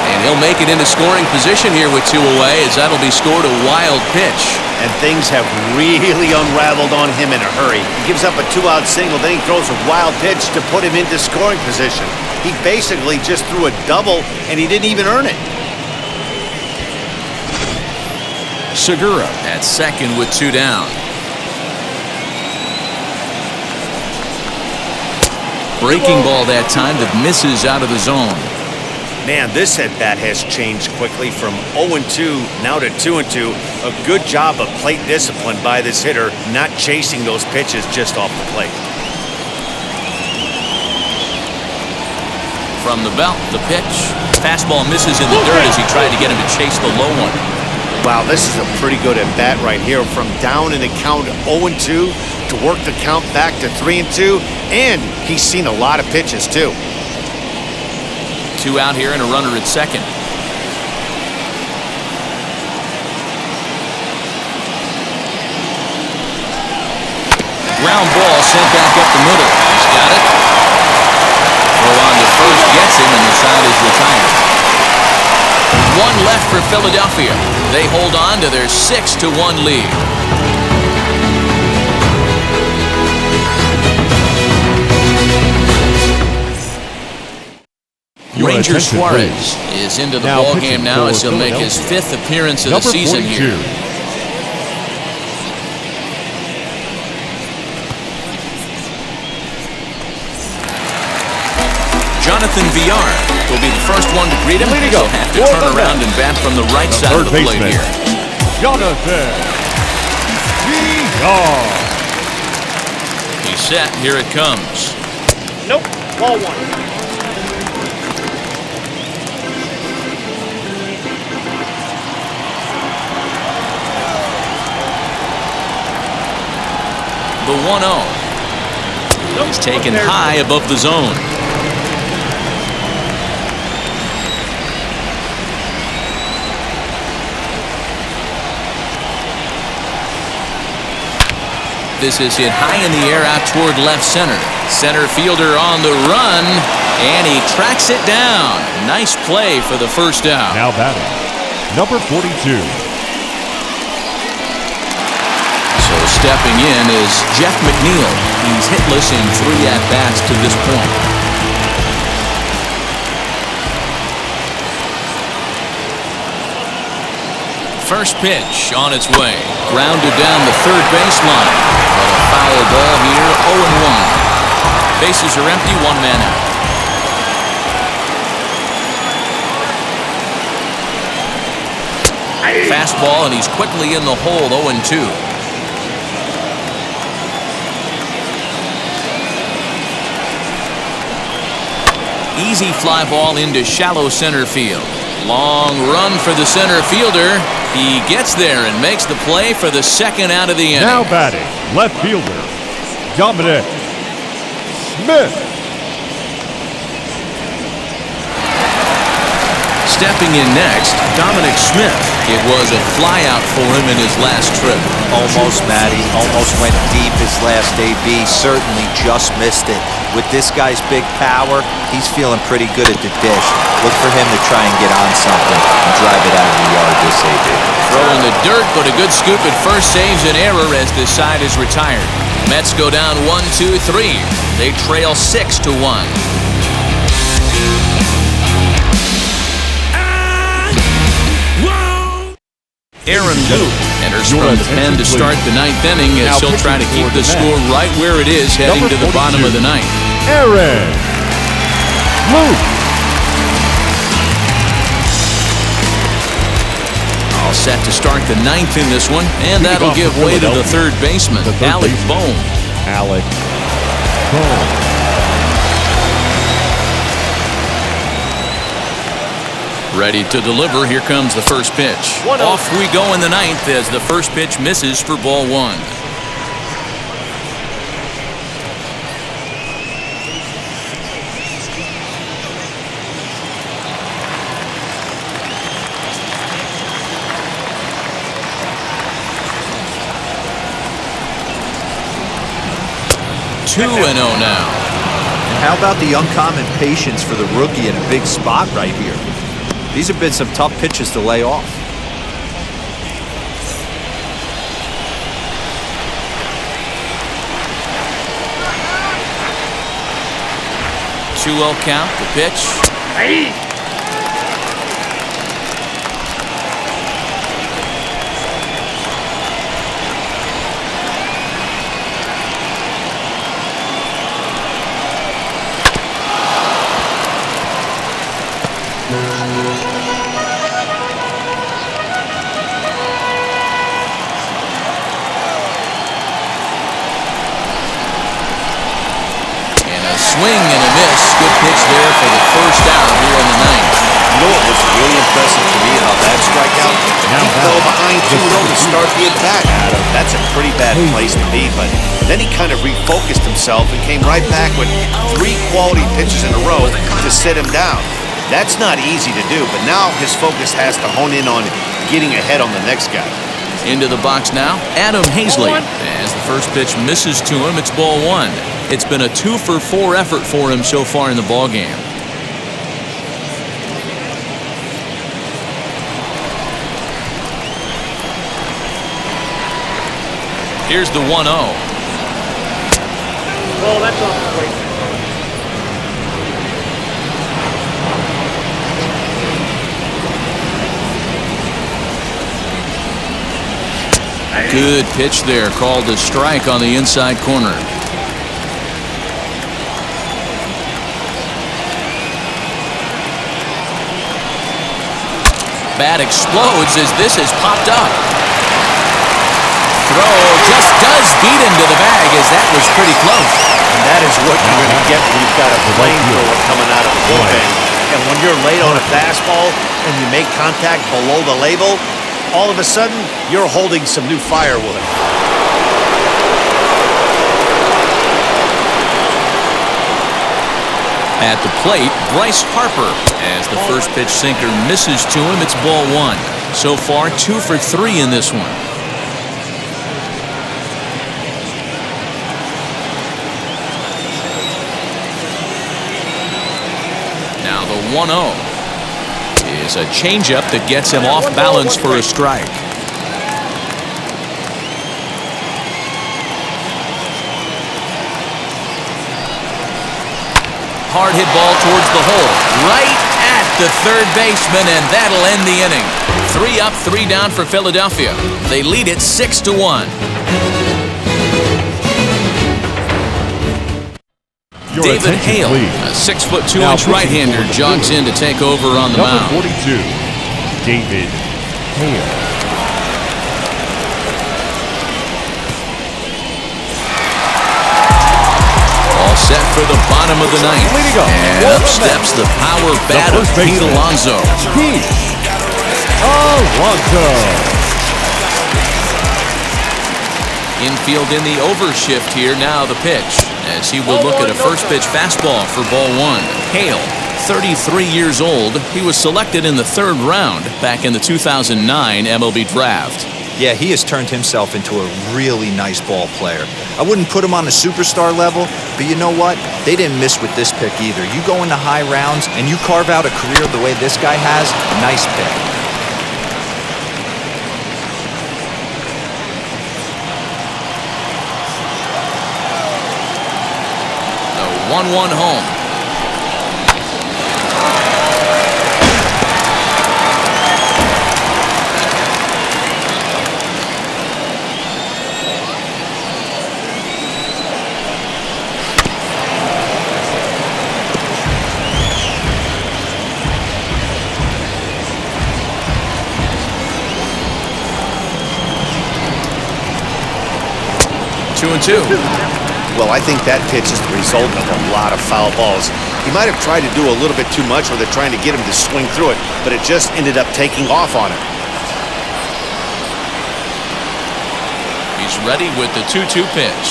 And he'll make it into scoring position here with 2 away, as that'll be scored a wild pitch. And things have really unraveled on him in a hurry. He gives up a 2-out single, then he throws a wild pitch to put him into scoring position. He basically just threw a double, and he didn't even earn it. Segura at second with 2 down. Breaking ball that time that misses out of the zone. Man, this at-bat has changed quickly from 0-2 now to 2-2. A good job of plate discipline by this hitter, not chasing those pitches just off the plate. From the belt, the pitch. Fastball misses in the dirt as he tried to get him to chase the low one. Wow, this is a pretty good at-bat right here. From down in the count 0-2 to work the count back to 3-2, and he's seen a lot of pitches too. 2 out here and a runner at second. Ground ball sent back up the middle. He's got it. Throw on to first gets him, and the side is retired. 1 left for Philadelphia. They hold on to their 6-1 lead. Ranger Suarez is into the ball game now as he'll make his 5th appearance of the season here. Jonathan Villar will be the first one to greet him. He'll have to turn around and bat from the right side of the plate here. Jonathan Villar. He's set. Here it comes. Nope. Ball 1. The 1-0. He's taken high above the zone. This is hit high in the air out toward left center. Center fielder on the run, and he tracks it down. Nice play for the first out. Now batting, number 42. Stepping in is Jeff Mcneal. He's hitless in 3 at-bats to this point. First pitch on its way. Grounded down the third baseline. But a foul ball here, 0-1. Bases are empty, 1 man out. Fastball, and he's quickly in the hole, 0-2. Easy fly ball into shallow center field. Long run for the center fielder. He gets there and makes the play for the 2nd out of the inning. Now batting, left fielder, Dominic Smith. Stepping in next, Dominic Smith. It was a flyout for him in his last trip. Almost, Matty. Almost went deep his last AB. Certainly just missed it. With this guy's big power, he's feeling pretty good at the dish. Look for him to try and get on something and drive it out of the yard this AB. Throw in the dirt, but a good scoop at first saves an error as this side is retired. Mets go down 1-2-3. They trail 6-1. Aaron Luke enters from the pen to start the ninth inning as he'll try to keep the score right where it is heading to the bottom of the ninth. Aaron Luke. All set to start the ninth in this one, and that'll give way to the third baseman, Alec Bohm. Alec Bohm. Ready to deliver. Here comes the first pitch. Off we go in the ninth as the first pitch misses for ball one. Two and 0 now. And how about the uncommon patience for the rookie in a big spot right here? These have been some tough pitches to lay off. 2-0 count, the pitch. Hey! Swing and a miss. Good pitch there for the first out here in the ninth. You know what was really impressive to me about that strikeout? He fell behind 2-0 to start the attack. That's a pretty bad place to be, but then he kind of refocused himself and came right back with 3 quality pitches in a row to sit him down. That's not easy to do, but now his focus has to hone in on getting ahead on the next guy. Into the box now, Adam Hazley. As the first pitch misses to him, it's ball one. It's been a 2-for-4 effort for him so far in the ballgame. Here's the 1-0. Oh, that's off the plate. Good pitch there, called a strike on the inside corner. Bat explodes as this is popped up. Throw just does beat him to the bag as that was pretty close. And that is what you're going to get when you've got a flamethrower coming out of the bullpen. And when you're late on a fastball and you make contact below the label, all of a sudden, you're holding some new firewood. At the plate, Bryce Harper. As the first pitch sinker misses to him, it's ball one. So far, 2 for 3 in this one. Now the 1-0 is a changeup that gets him off balance for a strike. Hard hit ball towards the hole, right at the third baseman, and that'll end the inning. 3 up, 3 down for Philadelphia. They lead it 6-1. David Hale, a 6'2" right-hander, jogs in to take over on the mound. Number 42, David Hale. Set for the bottom of the ninth. And up steps the power bat of Pete Alonso. Pete Alonso. Infield in the overshift here. Now the pitch as he will look at a first pitch fastball for ball one. Hale 33 years old. He was selected in the 3rd round back in the 2009 MLB draft. Yeah, he has turned himself into a really nice ball player. I wouldn't put him on the superstar level, but you know what? They didn't miss with this pick either. You go into high rounds and you carve out a career the way this guy has, nice pick. The 1-1 home. 2-2. Well, I think that pitch is the result of a lot of foul balls. He might have tried to do a little bit too much with it, trying to get him to swing through it, but it just ended up taking off on him. He's ready with the 2-2 pitch.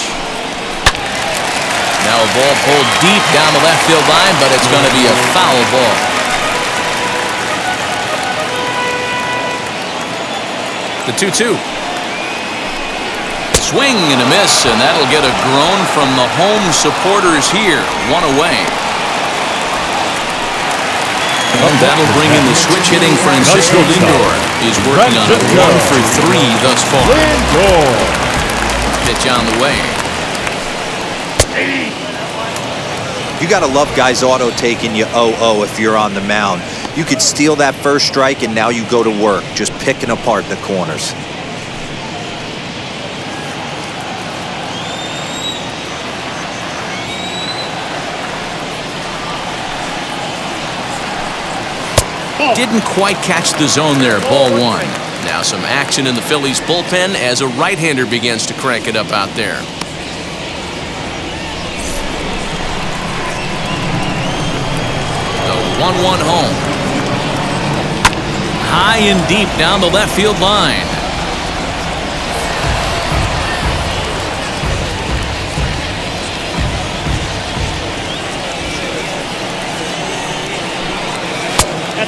Now a ball pulled deep down the left field line, but it's going to be a foul ball. The 2-2. Swing and a miss, and that'll get a groan from the home supporters here. 1 away. And that'll bring in the switch hitting Francisco Lindor. He's working on a 1 for 3 thus far. Pitch on the way. You got to love guys auto taking you 0-0 if you're on the mound. You could steal that first strike and now you go to work, just picking apart the corners. Didn't quite catch the zone there, ball 1. Now some action in the Phillies bullpen as a right-hander begins to crank it up out there. The 1-1 home. High and deep down the left field line.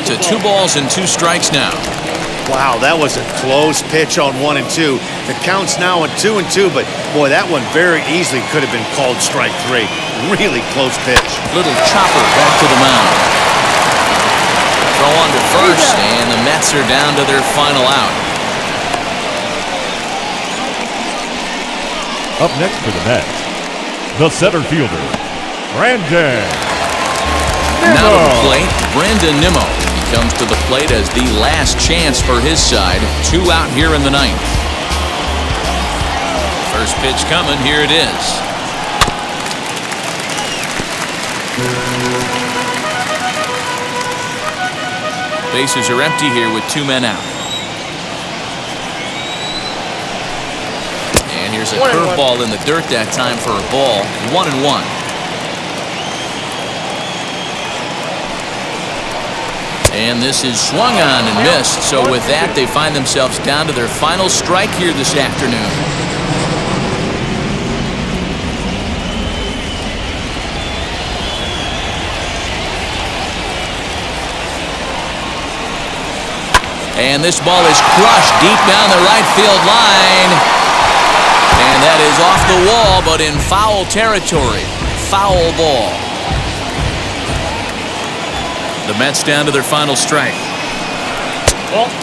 To 2 balls and 2 strikes now. Wow, that was a close pitch on 1 and 2. The count's now at 2 and 2, but boy, that one very easily could have been called strike 3. Really close pitch. Little chopper back to the mound. Throw on to first, and the Mets are down to their final out. Up next for the Mets, the center fielder, Brandon Now to the plate, Brandon Nimmo. He comes to the plate as the last chance for his side. 2 out here in the 9th. First pitch coming, here it is. Bases are empty here with 2 men out. And here's a curveball in the dirt that time for a ball. 1-1. And this is swung on and missed. So with that, they find themselves down to their final strike here this afternoon. And this ball is crushed deep down the right field line. And that is off the wall, but in foul territory. Foul ball. The Mets down to their final strike.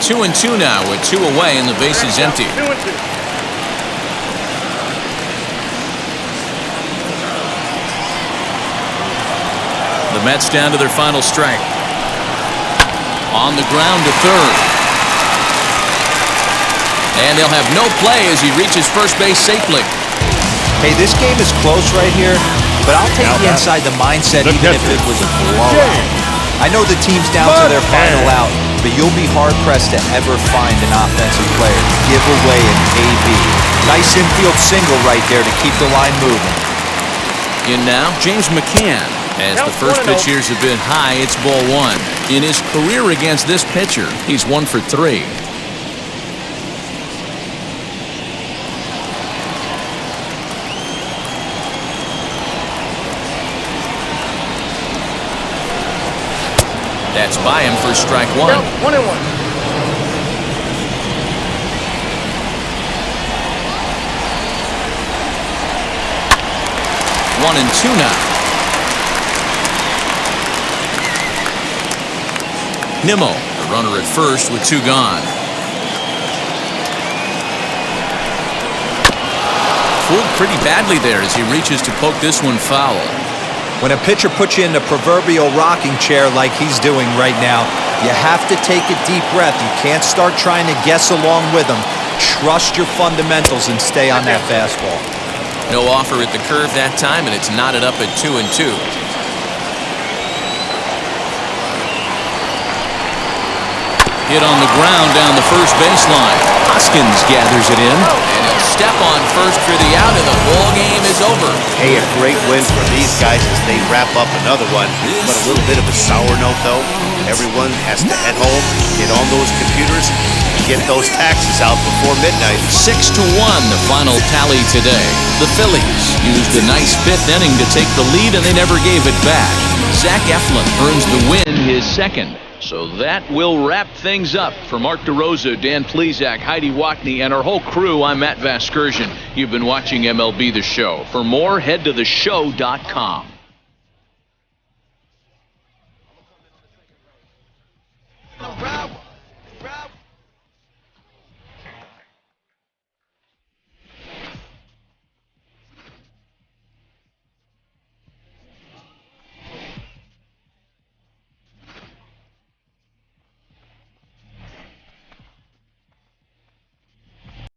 2 and 2 now with 2 away and the bases empty. 2 and 2. The Mets down to their final strike. On the ground to third. And they'll have no play as he reaches first base safely. Hey, this game is close right here, but I'll take the inside the mindset even if it was a blowout. I know the team's down to their final out, but you'll be hard-pressed to ever find an offensive player to give away an AB. Nice infield single right there to keep the line moving. In now, James Mccann. As the first pitch years have been high, it's ball 1. In his career against this pitcher, he's 1 for 3. by him for strike one. Yep, 1-1. 1-2 now. Nimmo, the runner at first with 2 gone. Fooled pretty badly there as he reaches to poke this one foul. When a pitcher puts you in the proverbial rocking chair like he's doing right now, you have to take a deep breath. You can't start trying to guess along with him. Trust your fundamentals and stay on that fastball. No offer at the curve that time, and it's knotted up at 2-2. Hit on the ground down the first baseline. Huskins gathers it in, and he'll step on first for the out, and the ball game is over. Hey, a great win for these guys as they wrap up another one. But a little bit of a sour note, though. Everyone has to head home, get on those computers, and get those taxes out before midnight. 6-1, the final tally today. The Phillies used a nice 5th inning to take the lead, and they never gave it back. Zach Eflin earns the win, his second. So that will wrap things up. For Mark DeRosa, Dan Plesac, Heidi Watney, and our whole crew, I'm Matt Vasgersian. You've been watching MLB The Show. For more, head to theshow.com.